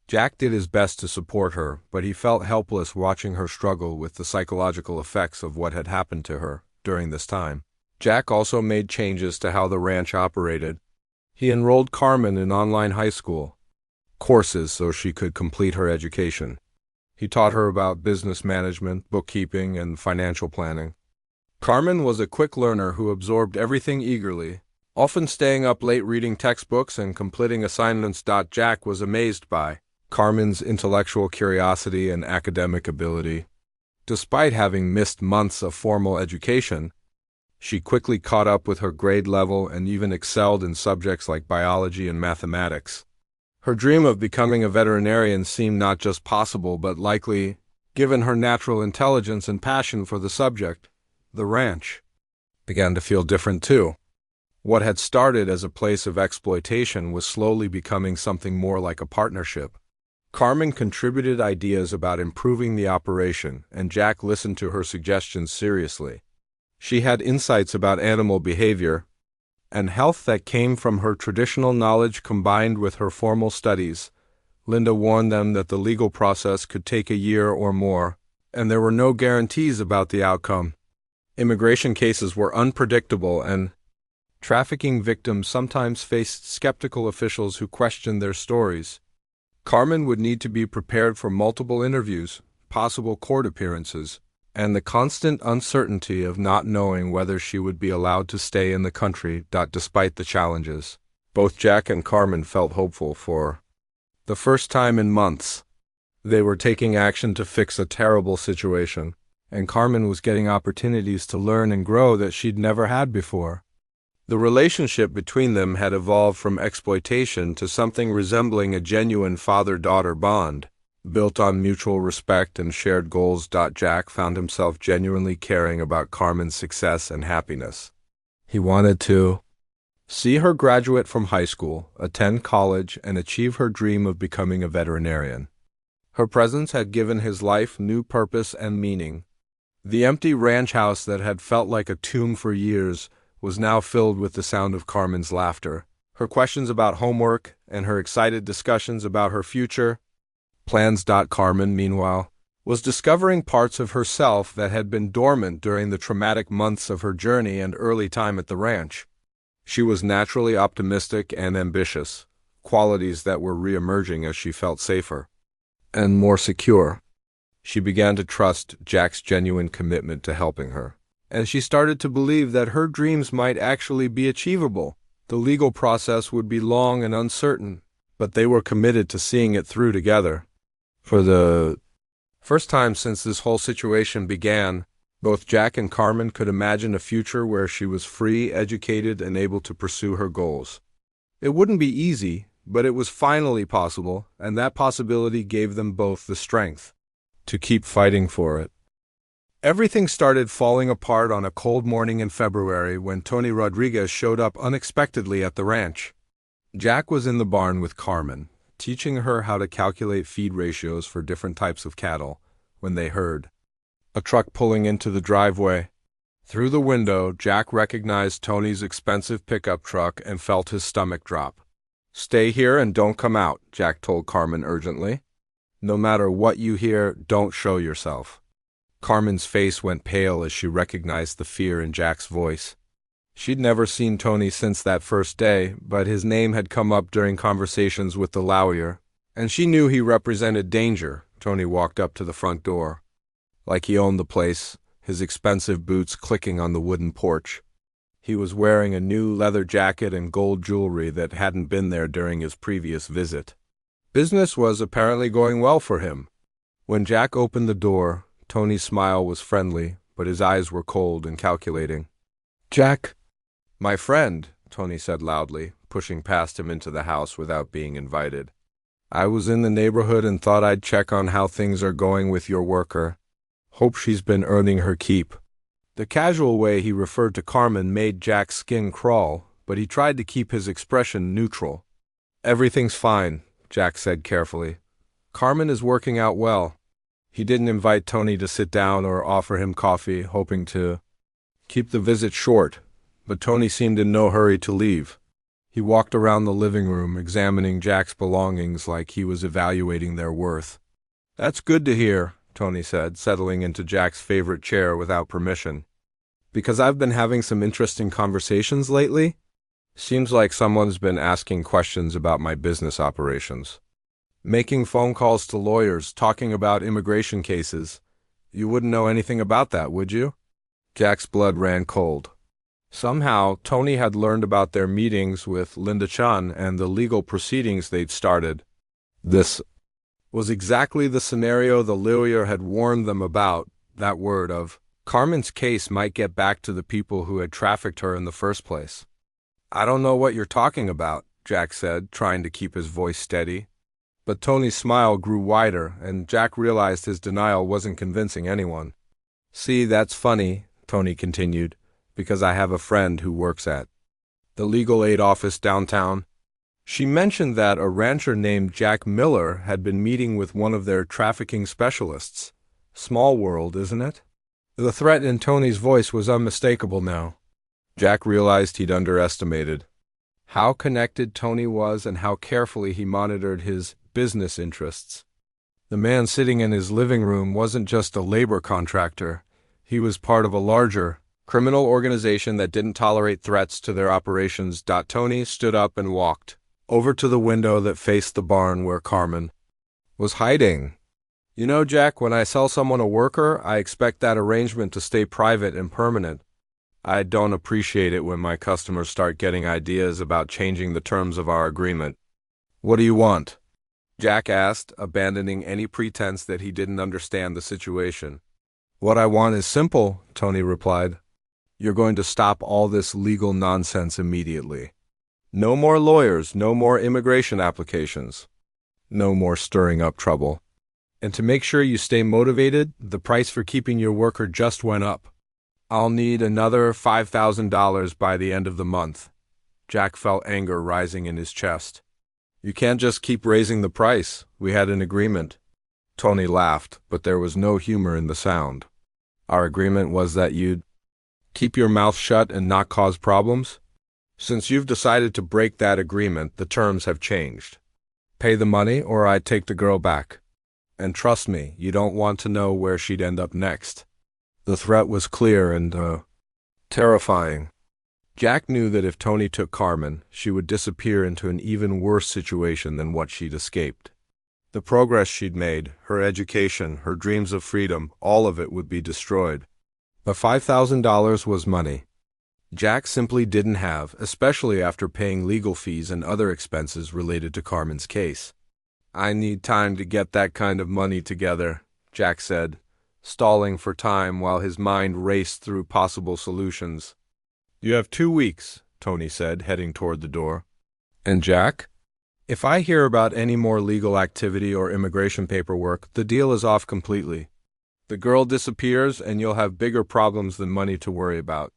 Jack did his best to support her, but he felt helpless watching her struggle with the psychological effects of what had happened to her during this time. Jack also made changes to how the ranch operated. He enrolled Carmen in online high school courses so she could complete her education. He taught her about business management, bookkeeping, and financial planning. Carmen was a quick learner who absorbed everything eagerly, often staying up late reading textbooks and completing assignments. Jack was amazed by Carmen's intellectual curiosity and academic ability. Despite having missed months of formal education, she quickly caught up with her grade level and even excelled in subjects like biology and mathematics. Her dream of becoming a veterinarian seemed not just possible but likely, given her natural intelligence and passion for the subject. The ranch began to feel different too. What had started as a place of exploitation was slowly becoming something more like a partnership. Carmen contributed ideas about improving the operation, and Jack listened to her suggestions seriously. She had insights about animal behavior and health that came from her traditional knowledge combined with her formal studies. Linda warned them that the legal process could take a year or more, and there were no guarantees about the outcome. Immigration cases were unpredictable, and trafficking victims sometimes faced skeptical officials who questioned their stories. Carmen would need to be prepared for multiple interviews, possible court appearances, and the constant uncertainty of not knowing whether she would be allowed to stay in the country. Despite the challenges, both Jack and Carmen felt hopeful. For the first time in months, they were taking action to fix a terrible situation, and Carmen was getting opportunities to learn and grow that she'd never had before. The relationship between them had evolved from exploitation to something resembling a genuine father-daughter bond, built on mutual respect and shared goals. Jack found himself genuinely caring about Carmen's success and happiness. He wanted to see her graduate from high school, attend college, and achieve her dream of becoming a veterinarian. Her presence had given his life new purpose and meaning. The empty ranch house that had felt like a tomb for years was now filled with the sound of Carmen's laughter, her questions about homework, and her excited discussions about her future plans. Carmen, meanwhile, was discovering parts of herself that had been dormant during the traumatic months of her journey and early time at the ranch. She was naturally optimistic and ambitious, qualities that were re-emerging as she felt safer and more secure. She began to trust Jack's genuine commitment to helping her, and she started to believe that her dreams might actually be achievable. The legal process would be long and uncertain, but they were committed to seeing it through together. For the first time since this whole situation began, both Jack and Carmen could imagine a future where she was free, educated, and able to pursue her goals. It wouldn't be easy, but it was finally possible, and that possibility gave them both the strength to keep fighting for it. Everything started falling apart on a cold morning in February when Tony Rodriguez showed up unexpectedly at the ranch. Jack was in the barn with Carmen, teaching her how to calculate feed ratios for different types of cattle, when they heard a truck pulling into the driveway. Through the window, Jack recognized Tony's expensive pickup truck and felt his stomach drop. "Stay here and don't come out," Jack told Carmen urgently. "No matter what you hear, don't show yourself." Carmen's face went pale as she recognized the fear in Jack's voice. She'd never seen Tony since that first day, but his name had come up during conversations with the lawyer, and she knew he represented danger. Tony walked up to the front door, like he owned the place, his expensive boots clicking on the wooden porch. He was wearing a new leather jacket and gold jewelry that hadn't been there during his previous visit. Business was apparently going well for him. When Jack opened the door, Tony's smile was friendly, but his eyes were cold and calculating. "Jack, my friend," Tony said loudly, pushing past him into the house without being invited. "I was in the neighborhood and thought I'd check on how things are going with your worker. Hope she's been earning her keep." The casual way he referred to Carmen made Jack's skin crawl, but he tried to keep his expression neutral. "Everything's fine," Jack said carefully. "Carmen is working out well." He didn't invite Tony to sit down or offer him coffee, hoping to keep the visit short, but Tony seemed in no hurry to leave. He walked around the living room, examining Jack's belongings like he was evaluating their worth. "That's good to hear," Tony said, settling into Jack's favorite chair without permission. "Because I've been having some interesting conversations lately. Seems like someone's been asking questions about my business operations. Making phone calls to lawyers, talking about immigration cases. You wouldn't know anything about that, would you?" Jack's blood ran cold. Somehow, Tony had learned about their meetings with Linda Chan and the legal proceedings they'd started. This was exactly the scenario the lawyer had warned them about. That word of Carmen's case might get back to the people who had trafficked her in the first place. "I don't know what you're talking about," Jack said, trying to keep his voice steady. But Tony's smile grew wider, and Jack realized his denial wasn't convincing anyone. "See, that's funny," Tony continued, "because I have a friend who works at The legal aid office downtown. She mentioned that a rancher named Jack Miller had been meeting with one of their trafficking specialists. Small world, isn't it? The threat in Tony's voice was unmistakable now. Jack realized he'd underestimated how connected Tony was and how carefully he monitored his business interests. The man sitting in his living room wasn't just a labor contractor. He was part of a larger criminal organization that didn't tolerate threats to their operations. Tony stood up and walked over to the window that faced the barn where Carmen was hiding. You know, Jack, when I sell someone a worker, I expect that arrangement to stay private and permanent. I don't appreciate it when my customers start getting ideas about changing the terms of our agreement. What do you want? Jack asked, abandoning any pretense that he didn't understand the situation. What I want is simple, Tony replied. You're going to stop all this legal nonsense immediately. No more lawyers, no more immigration applications. No more stirring up trouble. And to make sure you stay motivated, the price for keeping your worker just went up. I'll need another $5,000 by the end of the month. Jack felt anger rising in his chest. You can't just keep raising the price. We had an agreement. Tony laughed, but there was no humor in the sound. Our agreement was that you'd keep your mouth shut and not cause problems? Since you've decided to break that agreement, the terms have changed. Pay the money or I'd take the girl back. And trust me, you don't want to know where she'd end up next. The threat was clear and, terrifying. Jack knew that if Tony took Carmen, she would disappear into an even worse situation than what she'd escaped. The progress she'd made, her education, her dreams of freedom, all of it would be destroyed. But $5,000 was money Jack simply didn't have, especially after paying legal fees and other expenses related to Carmen's case. I need time to get that kind of money together, Jack said, stalling for time while his mind raced through possible solutions. You have 2 weeks, Tony said, heading toward the door. And Jack? If I hear about any more legal activity or immigration paperwork, the deal is off completely. The girl disappears and you'll have bigger problems than money to worry about.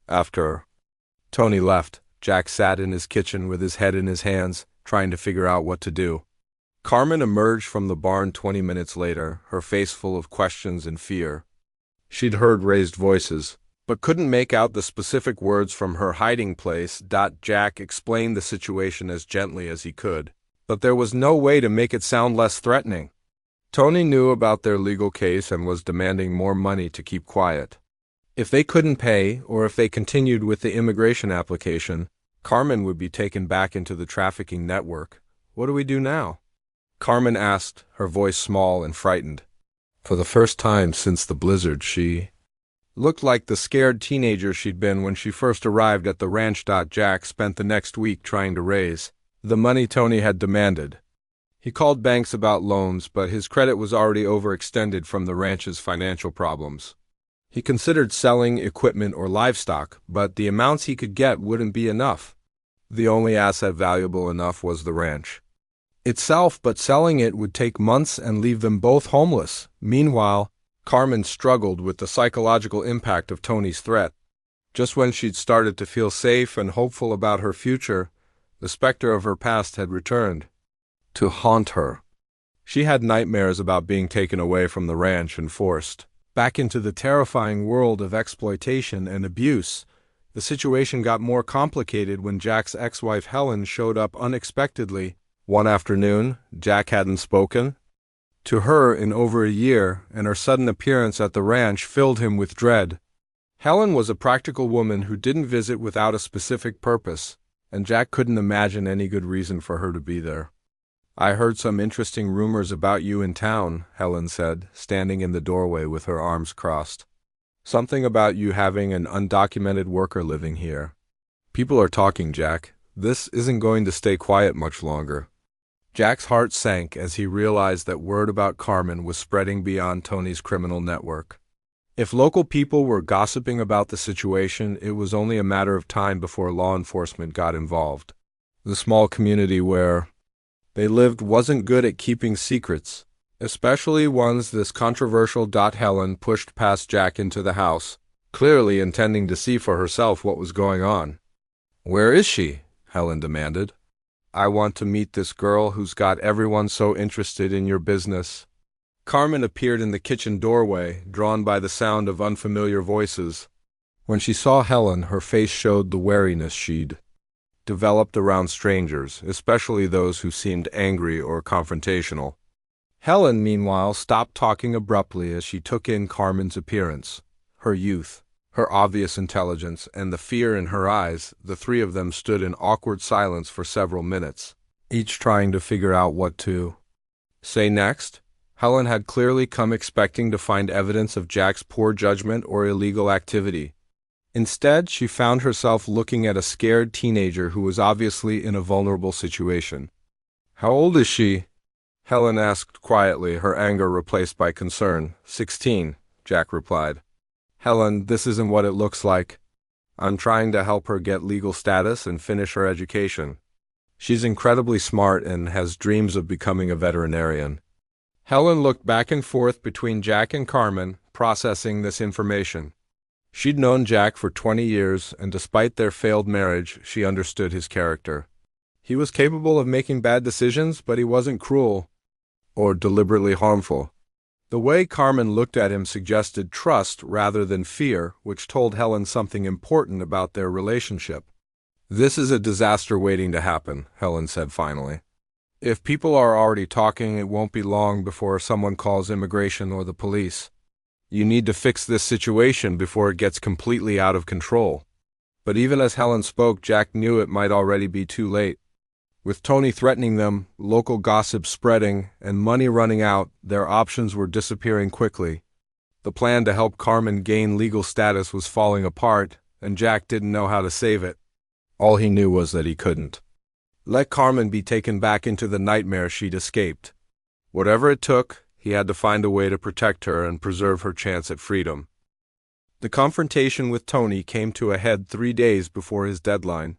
After Tony left, Jack sat in his kitchen with his head in his hands, trying to figure out what to do. Carmen emerged from the barn 20 minutes later, her face full of questions and fear. She'd heard raised voices, but couldn't make out the specific words from her hiding place. Jack explained the situation as gently as he could, but there was no way to make it sound less threatening. Tony knew about their legal case and was demanding more money to keep quiet. If they couldn't pay, or if they continued with the immigration application, Carmen would be taken back into the trafficking network. What do we do now? Carmen asked, her voice small and frightened. For the first time since the blizzard, she looked like the scared teenager she'd been when she first arrived at the ranch. Jack spent the next week trying to raise the money Tony had demanded. He called banks about loans, but his credit was already overextended from the ranch's financial problems. He considered selling equipment or livestock, but the amounts he could get wouldn't be enough. The only asset valuable enough was the ranch itself, but selling it would take months and leave them both homeless. Meanwhile, Carmen struggled with the psychological impact of Tony's threat. Just when she'd started to feel safe and hopeful about her future, the specter of her past had returned to haunt her. She had nightmares about being taken away from the ranch and forced back into the terrifying world of exploitation and abuse. The situation got more complicated when Jack's ex-wife Helen showed up unexpectedly. One afternoon, Jack hadn't spoken to her in over a year, and her sudden appearance at the ranch filled him with dread. Helen was a practical woman who didn't visit without a specific purpose, and Jack couldn't imagine any good reason for her to be there. I heard some interesting rumors about you in town, Helen said, standing in the doorway with her arms crossed. Something about you having an undocumented worker living here. People are talking, Jack. This isn't going to stay quiet much longer. Jack's heart sank as he realized that word about Carmen was spreading beyond Tony's criminal network. If local people were gossiping about the situation, it was only a matter of time before law enforcement got involved. The small community where they lived wasn't good at keeping secrets, especially ones this controversial. Helen pushed past Jack into the house, clearly intending to see for herself what was going on. Where is she? Helen demanded. I want to meet this girl who's got everyone so interested in your business. Carmen appeared in the kitchen doorway, drawn by the sound of unfamiliar voices. When she saw Helen, her face showed the wariness she'd developed around strangers, especially those who seemed angry or confrontational. Helen, meanwhile, stopped talking abruptly as she took in Carmen's appearance. Her youth, her obvious intelligence, and the fear in her eyes, the three of them stood in awkward silence for several minutes, each trying to figure out what to say next. Helen had clearly come expecting to find evidence of Jack's poor judgment or illegal activity. Instead, she found herself looking at a scared teenager who was obviously in a vulnerable situation. How old is she? Helen asked quietly, her anger replaced by concern. 16, Jack replied. Helen, this isn't what it looks like. I'm trying to help her get legal status and finish her education. She's incredibly smart and has dreams of becoming a veterinarian. Helen looked back and forth between Jack and Carmen, processing this information. She'd known Jack for 20 years, and despite their failed marriage, she understood his character. He was capable of making bad decisions, but he wasn't cruel or deliberately harmful. The way Carmen looked at him suggested trust rather than fear, which told Helen something important about their relationship. This is a disaster waiting to happen, Helen said finally. If people are already talking, it won't be long before someone calls immigration or the police. You need to fix this situation before it gets completely out of control. But even as Helen spoke, Jack knew it might already be too late. With Tony threatening them, local gossip spreading, and money running out, their options were disappearing quickly. The plan to help Carmen gain legal status was falling apart, and Jack didn't know how to save it. All he knew was that he couldn't let Carmen be taken back into the nightmare she'd escaped. Whatever it took, he had to find a way to protect her and preserve her chance at freedom. The confrontation with Tony came to a head 3 days before his deadline.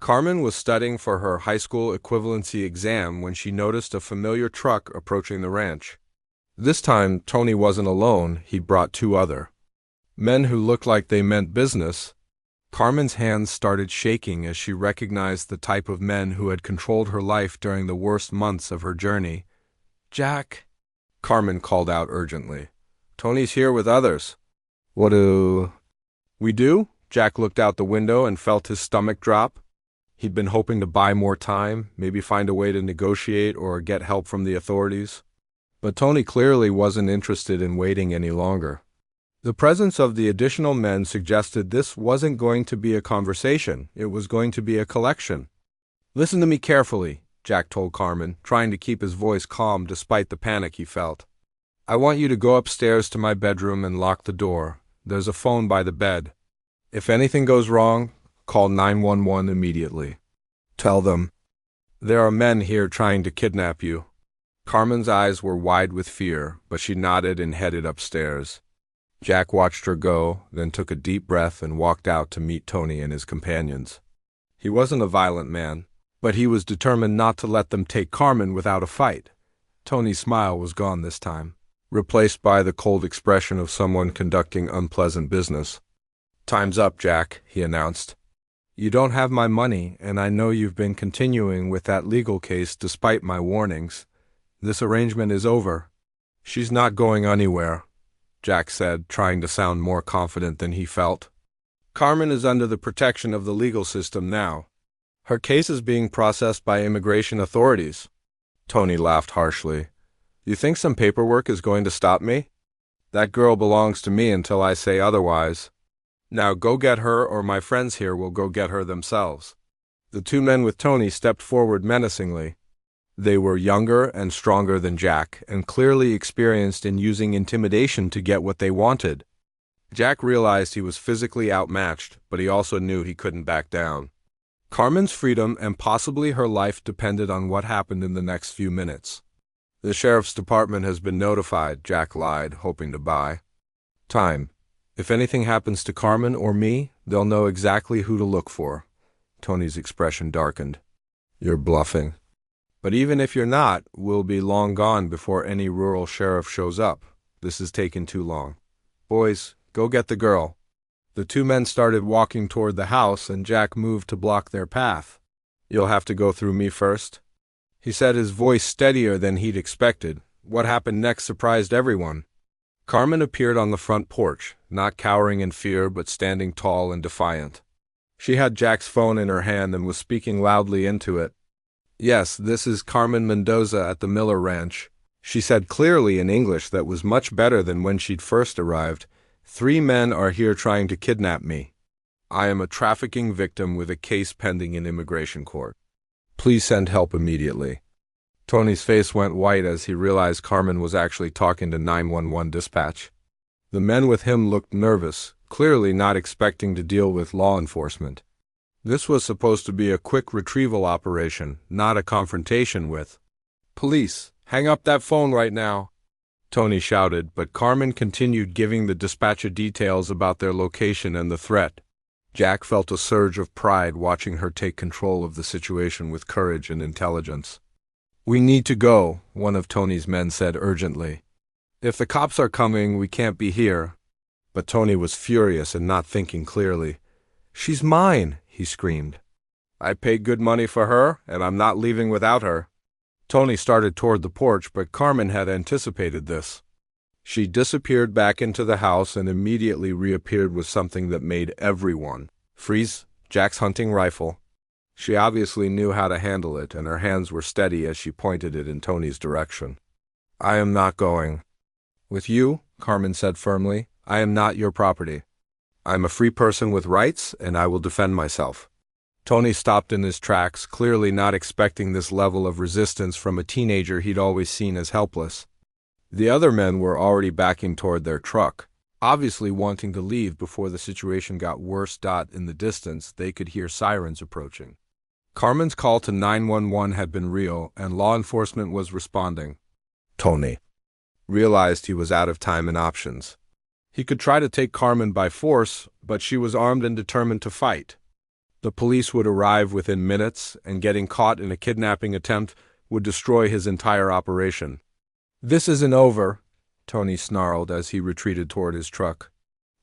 Carmen was studying for her high school equivalency exam when she noticed a familiar truck approaching the ranch. This time, Tony wasn't alone. He brought 2 other men who looked like they meant business. Carmen's hands started shaking as she recognized the type of men who had controlled her life during the worst months of her journey. "Jack," Carmen called out urgently. "Tony's here with others." "What do we do?" Jack looked out the window and felt his stomach drop. He'd been hoping to buy more time, maybe find a way to negotiate or get help from the authorities. But Tony clearly wasn't interested in waiting any longer. The presence of the additional men suggested this wasn't going to be a conversation, it was going to be a collection. "Listen to me carefully," Jack told Carmen, trying to keep his voice calm despite the panic he felt. "I want you to go upstairs to my bedroom and lock the door. There's a phone by the bed. If anything goes wrong, call 911 immediately. Tell them there are men here trying to kidnap you." Carmen's eyes were wide with fear, but she nodded and headed upstairs. Jack watched her go, then took a deep breath and walked out to meet Tony and his companions. He wasn't a violent man, but he was determined not to let them take Carmen without a fight. Tony's smile was gone this time, replaced by the cold expression of someone conducting unpleasant business. "Time's up, Jack," he announced. "You don't have my money, and I know you've been continuing with that legal case despite my warnings. This arrangement is over." "She's not going anywhere," Jack said, trying to sound more confident than he felt. "Carmen is under the protection of the legal system now. Her case is being processed by immigration authorities." Tony laughed harshly. "You think some paperwork is going to stop me? That girl belongs to me until I say otherwise. Now go get her, or my friends here will go get her themselves." The 2 men with Tony stepped forward menacingly. They were younger and stronger than Jack, and clearly experienced in using intimidation to get what they wanted. Jack realized he was physically outmatched, but he also knew he couldn't back down. Carmen's freedom and possibly her life depended on what happened in the next few minutes. "The sheriff's department has been notified," Jack lied, hoping to buy time. "If anything happens to Carmen or me, they'll know exactly who to look for." Tony's expression darkened. "You're bluffing." "But even if you're not, we'll be long gone before any rural sheriff shows up. This has taken too long. Boys, go get the girl." The two men started walking toward the house, and Jack moved to block their path. "You'll have to go through me first," he said, his voice steadier than he'd expected. What happened next surprised everyone. Carmen appeared on the front porch, not cowering in fear but standing tall and defiant. She had Jack's phone in her hand and was speaking loudly into it. "Yes, this is Carmen Mendoza at the Miller Ranch," she said clearly in English that was much better than when she'd first arrived. "3 men are here trying to kidnap me. I am a trafficking victim with a case pending in immigration court. Please send help immediately." Tony's face went white as he realized Carmen was actually talking to 911 dispatch. The men with him looked nervous, clearly not expecting to deal with law enforcement. This was supposed to be a quick retrieval operation, not a confrontation with police. "Hang up that phone right now," Tony shouted, but Carmen continued giving the dispatcher details about their location and the threat. Jack felt a surge of pride watching her take control of the situation with courage and intelligence. "We need to go," one of Tony's men said urgently. "If the cops are coming, we can't be here." But Tony was furious and not thinking clearly. "She's mine," he screamed. "I paid good money for her, and I'm not leaving without her." Tony started toward the porch, but Carmen had anticipated this. She disappeared back into the house and immediately reappeared with something that made everyone freeze: Jack's hunting rifle. She obviously knew how to handle it, and her hands were steady as she pointed it in Tony's direction. "I am not going with you," Carmen said firmly. "I am not your property. I'm a free person with rights, and I will defend myself." Tony stopped in his tracks, clearly not expecting this level of resistance from a teenager he'd always seen as helpless. The other men were already backing toward their truck, obviously wanting to leave before the situation got worse. In the distance, they could hear sirens approaching. Carmen's call to 911 had been real, and law enforcement was responding. Tony realized he was out of time and options. He could try to take Carmen by force, but she was armed and determined to fight. The police would arrive within minutes, and getting caught in a kidnapping attempt would destroy his entire operation. "This isn't over," Tony snarled as he retreated toward his truck.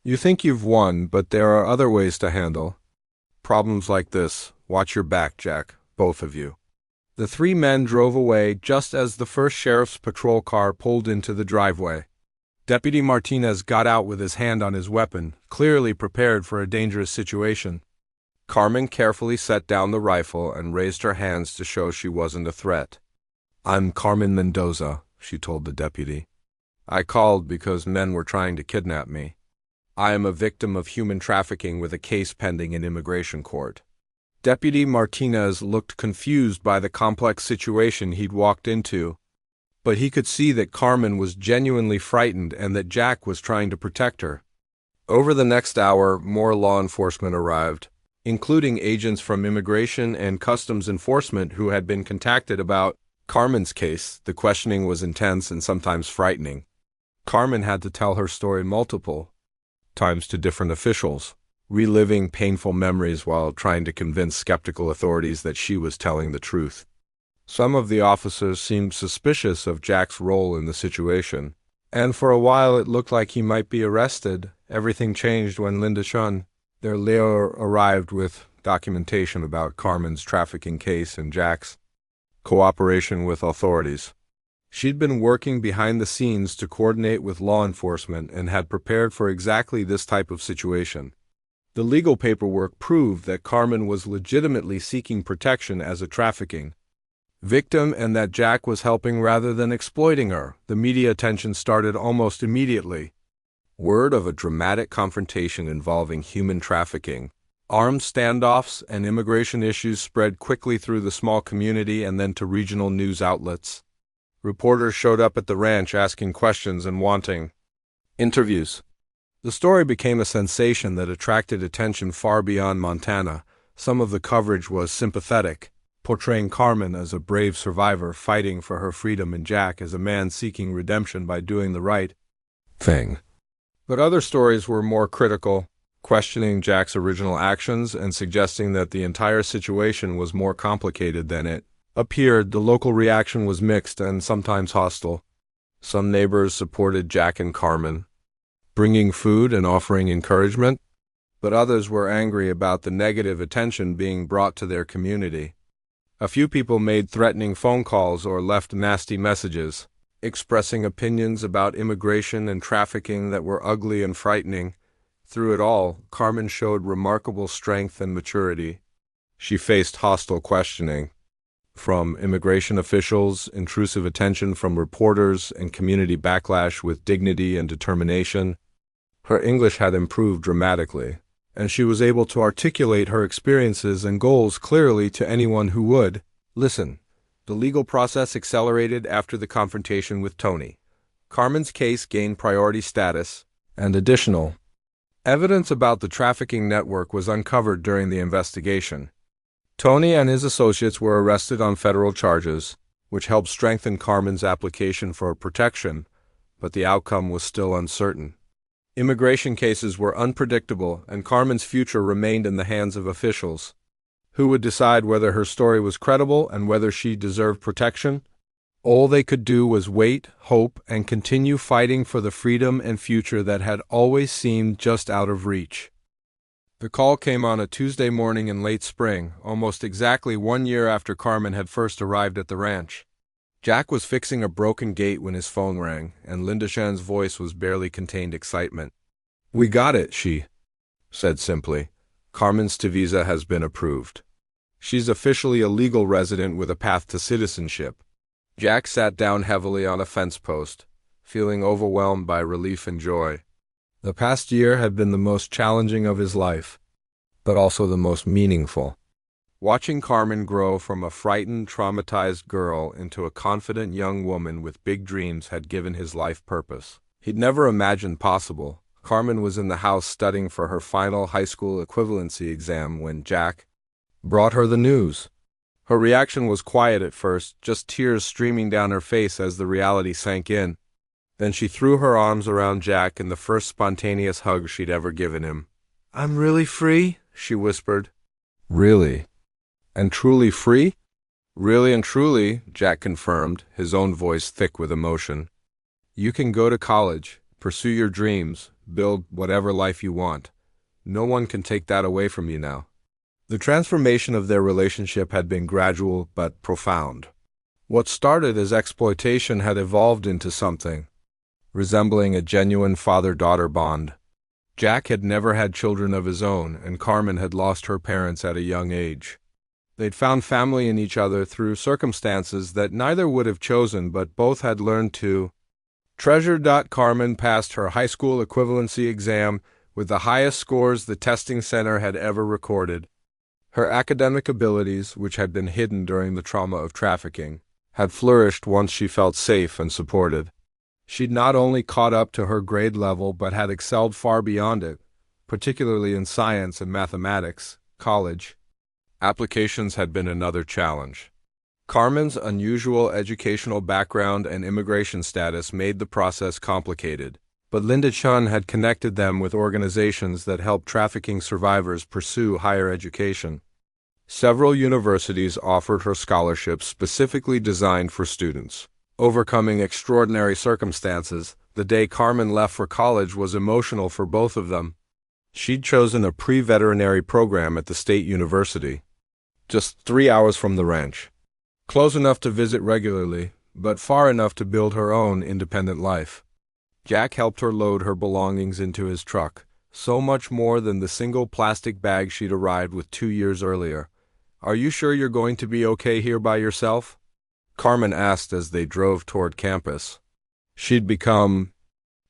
"You think you've won, but there are other ways to handle problems like this. Watch your back, Jack, both of you." The 3 men drove away just as the first sheriff's patrol car pulled into the driveway. Deputy Martinez got out with his hand on his weapon, clearly prepared for a dangerous situation. Carmen carefully set down the rifle and raised her hands to show she wasn't a threat. "I'm Carmen Mendoza," she told the deputy. "I called because men were trying to kidnap me. I am a victim of human trafficking with a case pending in immigration court." Deputy Martinez looked confused by the complex situation he'd walked into, but he could see that Carmen was genuinely frightened and that Jack was trying to protect her. Over the next hour, more law enforcement arrived, including agents from Immigration and Customs Enforcement who had been contacted about Carmen's case. The questioning was intense and sometimes frightening. Carmen had to tell her story multiple times to different officials, reliving painful memories while trying to convince skeptical authorities that she was telling the truth. Some of the officers seemed suspicious of Jack's role in the situation, and for a while it looked like he might be arrested. Everything changed when Linda Chun, their lawyer, arrived with documentation about Carmen's trafficking case and Jack's cooperation with authorities. She'd been working behind the scenes to coordinate with law enforcement and had prepared for exactly this type of situation. The legal paperwork proved that Carmen was legitimately seeking protection as a trafficking victim and that Jack was helping rather than exploiting her. The media attention started almost immediately. Word of a dramatic confrontation involving human trafficking, armed standoffs, and immigration issues spread quickly through the small community and then to regional news outlets. Reporters showed up at the ranch asking questions and wanting interviews. The story became a sensation that attracted attention far beyond Montana. Some of the coverage was sympathetic, portraying Carmen as a brave survivor fighting for her freedom and Jack as a man seeking redemption by doing the right thing. But other stories were more critical, questioning Jack's original actions and suggesting that the entire situation was more complicated than it appeared. The local reaction was mixed and sometimes hostile. Some neighbors supported Jack and Carmen, bringing food and offering encouragement. but others were angry about the negative attention being brought to their community. A few people made threatening phone calls or left nasty messages, expressing opinions about immigration and trafficking that were ugly and frightening. Through it all, Carmen showed remarkable strength and maturity. She faced hostile questioning from immigration officials, intrusive attention from reporters, and community backlash with dignity and determination. Her English had improved dramatically, and she was able to articulate her experiences and goals clearly to anyone who would listen. The legal process accelerated after the confrontation with Tony. Carmen's case gained priority status, and additional evidence about the trafficking network was uncovered during the investigation. Tony and his associates were arrested on federal charges, which helped strengthen Carmen's application for protection, but the outcome was still uncertain. Immigration cases were unpredictable, and Carmen's future remained in the hands of officials, who would decide whether her story was credible and whether she deserved protection. All they could do was wait, hope, and continue fighting for the freedom and future that had always seemed just out of reach. The call came on a Tuesday morning in late spring, almost exactly 1 year after Carmen had first arrived at the ranch. Jack was fixing a broken gate when his phone rang, and Linda Shen's voice was barely contained excitement. "We got it," she said simply. "Carmen's visa has been approved. She's officially a legal resident with a path to citizenship." Jack sat down heavily on a fence post, feeling overwhelmed by relief and joy. The past year had been the most challenging of his life, but also the most meaningful. Watching Carmen grow from a frightened, traumatized girl into a confident young woman with big dreams had given his life purpose. He'd never imagined possible. Carmen was in the house studying for her final high school equivalency exam when Jack brought her the news. Her reaction was quiet at first, just tears streaming down her face as the reality sank in. Then she threw her arms around Jack in the first spontaneous hug she'd ever given him. "I'm really free?" she whispered. "Really? And truly free?" "Really and truly," Jack confirmed, his own voice thick with emotion. "You can go to college, pursue your dreams, build whatever life you want. No one can take that away from you now." The transformation of their relationship had been gradual but profound. What started as exploitation had evolved into something resembling a genuine father-daughter bond. Jack had never had children of his own, and Carmen had lost her parents at a young age. They'd found family in each other through circumstances that neither would have chosen, but both had learned to treasure. Carmen passed her high school equivalency exam with the highest scores the testing center had ever recorded. Her academic abilities, which had been hidden during the trauma of trafficking, had flourished once she felt safe and supported. She'd not only caught up to her grade level but had excelled far beyond it, particularly in science and mathematics. College applications had been another challenge. Carmen's unusual educational background and immigration status made the process complicated, but Linda Chun had connected them with organizations that help trafficking survivors pursue higher education. Several universities offered her scholarships specifically designed for students. Overcoming extraordinary circumstances, the day Carmen left for college was emotional for both of them. She'd chosen a pre-veterinary program at the state university, just 3 hours from the ranch. Close enough to visit regularly, but far enough to build her own independent life. Jack helped her load her belongings into his truck, so much more than the single plastic bag she'd arrived with 2 years earlier. "Are you sure you're going to be okay here by yourself?" Carmen asked as they drove toward campus. She'd become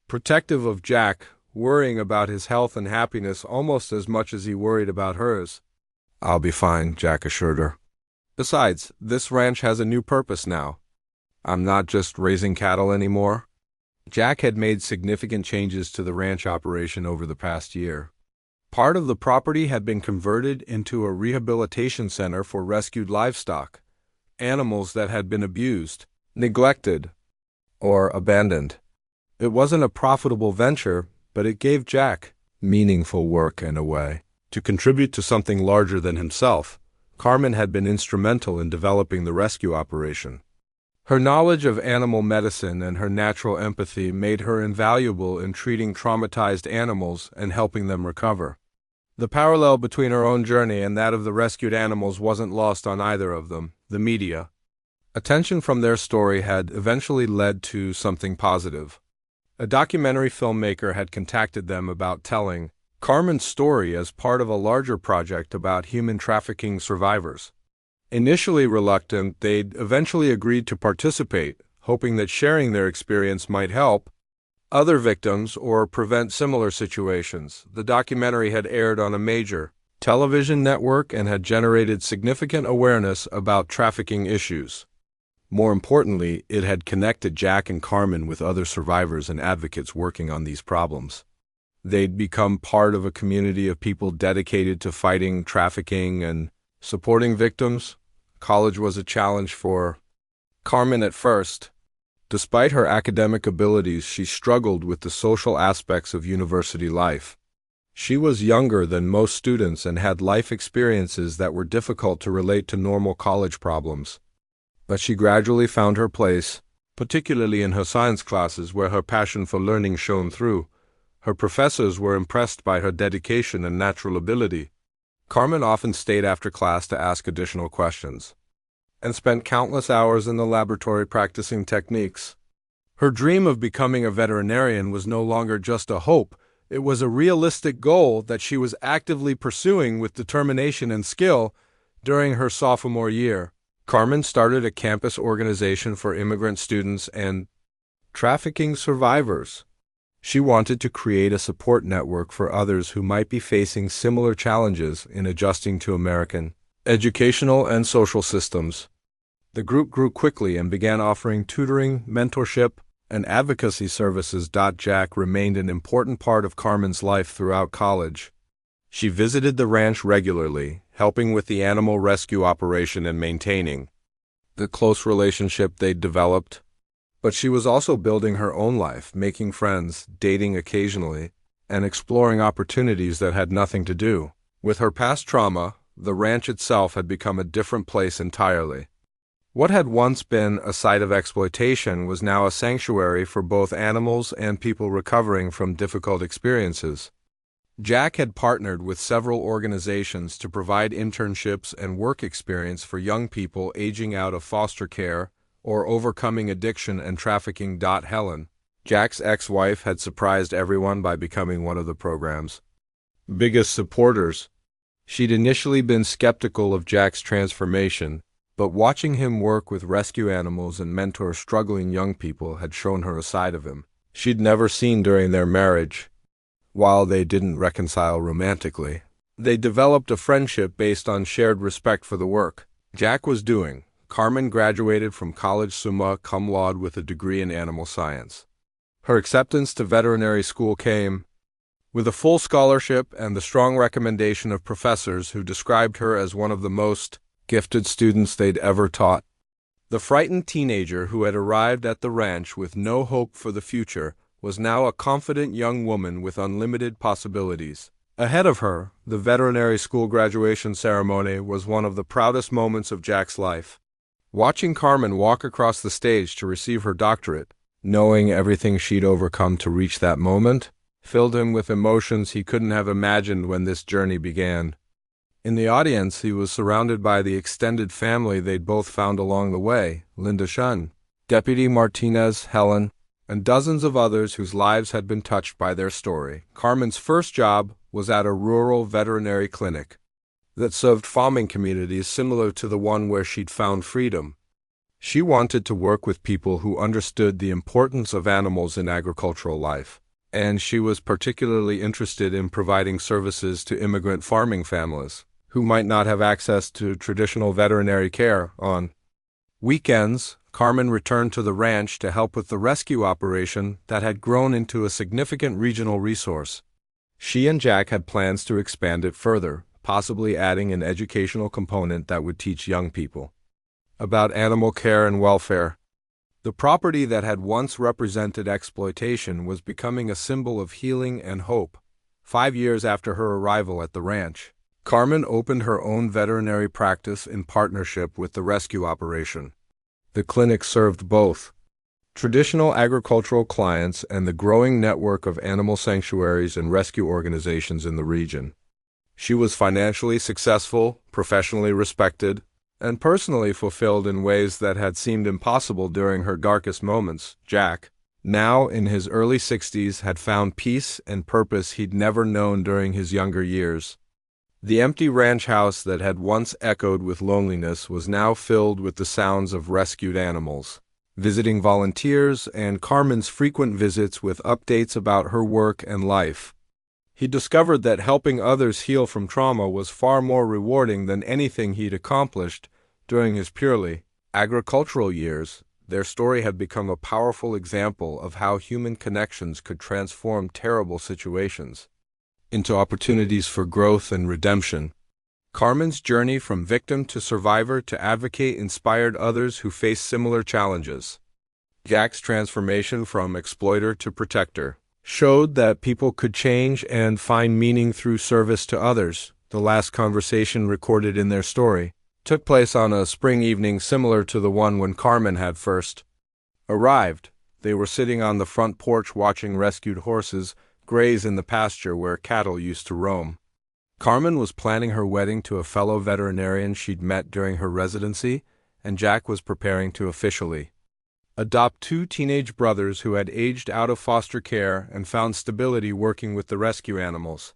protective of Jack, worrying about his health and happiness almost as much as he worried about hers. "I'll be fine," Jack assured her. "Besides, this ranch has a new purpose now. I'm not just raising cattle anymore." Jack had made significant changes to the ranch operation over the past year. Part of the property had been converted into a rehabilitation center for rescued livestock, animals that had been abused, neglected, or abandoned. It wasn't a profitable venture, but it gave Jack meaningful work in a way. To contribute to something larger than himself, Carmen had been instrumental in developing the rescue operation. Her knowledge of animal medicine and her natural empathy made her invaluable in treating traumatized animals and helping them recover. The parallel between her own journey and that of the rescued animals wasn't lost on either of them, the media. Attention from their story had eventually led to something positive. A documentary filmmaker had contacted them about telling Carmen's story as part of a larger project about human trafficking survivors. Initially reluctant, they'd eventually agreed to participate, hoping that sharing their experience might help other victims or prevent similar situations. The documentary had aired on a major television network and had generated significant awareness about trafficking issues. More importantly, it had connected Jack and Carmen with other survivors and advocates working on these problems. They'd become part of a community of people dedicated to fighting trafficking and supporting victims. College was a challenge for Carmen at first. Despite her academic abilities, she struggled with the social aspects of university life. She was younger than most students and had life experiences that were difficult to relate to normal college problems. But she gradually found her place, particularly in her science classes where her passion for learning shone through. Her professors were impressed by her dedication and natural ability. Carmen often stayed after class to ask additional questions, and spent countless hours in the laboratory practicing techniques. Her dream of becoming a veterinarian was no longer just a hope, it was a realistic goal that she was actively pursuing with determination and skill. During her sophomore year, Carmen started a campus organization for immigrant students and trafficking survivors. She wanted to create a support network for others who might be facing similar challenges in adjusting to American educational and social systems. The group grew quickly and began offering tutoring, mentorship, and advocacy services. Jack remained an important part of Carmen's life throughout college. She visited the ranch regularly, helping with the animal rescue operation and maintaining the close relationship they'd developed. But she was also building her own life, making friends, dating occasionally, and exploring opportunities that had nothing to do with her past trauma. The ranch itself had become a different place entirely. What had once been a site of exploitation was now a sanctuary for both animals and people recovering from difficult experiences. Jack had partnered with several organizations to provide internships and work experience for young people aging out of foster care or overcoming addiction and trafficking. Helen, Jack's ex-wife, had surprised everyone by becoming one of the program's biggest supporters. She'd initially been skeptical of Jack's transformation, but watching him work with rescue animals and mentor struggling young people had shown her a side of him she'd never seen during their marriage. While they didn't reconcile romantically, they developed a friendship based on shared respect for the work Jack was doing. Carmen graduated from college summa cum laude with a degree in animal science. Her acceptance to veterinary school came with a full scholarship and the strong recommendation of professors who described her as one of the most gifted students they'd ever taught. The frightened teenager who had arrived at the ranch with no hope for the future was now a confident young woman with unlimited possibilities. Ahead of her, the veterinary school graduation ceremony was one of the proudest moments of Jack's life. Watching Carmen walk across the stage to receive her doctorate, knowing everything she'd overcome to reach that moment, filled him with emotions he couldn't have imagined when this journey began. In the audience, he was surrounded by the extended family they'd both found along the way: Linda Shun, Deputy Martinez, Helen, and dozens of others whose lives had been touched by their story. Carmen's first job was at a rural veterinary clinic that served farming communities similar to the one where she'd found freedom. She wanted to work with people who understood the importance of animals in agricultural life, and she was particularly interested in providing services to immigrant farming families who might not have access to traditional veterinary care. On weekends, Carmen returned to the ranch to help with the rescue operation that had grown into a significant regional resource. She and Jack had plans to expand it further, possibly adding an educational component that would teach young people about animal care and welfare. The property that had once represented exploitation was becoming a symbol of healing and hope. 5 years after her arrival at the ranch, Carmen opened her own veterinary practice in partnership with the rescue operation. The clinic served both traditional agricultural clients and the growing network of animal sanctuaries and rescue organizations in the region. She was financially successful, professionally respected, and personally fulfilled in ways that had seemed impossible during her darkest moments. Jack, now in his early 60s, had found peace and purpose he'd never known during his younger years. The empty ranch house that had once echoed with loneliness was now filled with the sounds of rescued animals, visiting volunteers, and Carmen's frequent visits with updates about her work and life. He discovered that helping others heal from trauma was far more rewarding than anything he'd accomplished during his purely agricultural years. Their story had become a powerful example of how human connections could transform terrible situations into opportunities for growth and redemption. Carmen's journey from victim to survivor to advocate inspired others who faced similar challenges. Jack's transformation from exploiter to protector showed that people could change and find meaning through service to others. The last conversation recorded in their story took place on a spring evening similar to the one when Carmen had first arrived. They were sitting on the front porch watching rescued horses graze in the pasture where cattle used to roam. Carmen was planning her wedding to a fellow veterinarian she'd met during her residency, and Jack was preparing to officially adopt two teenage brothers who had aged out of foster care and found stability working with the rescue animals.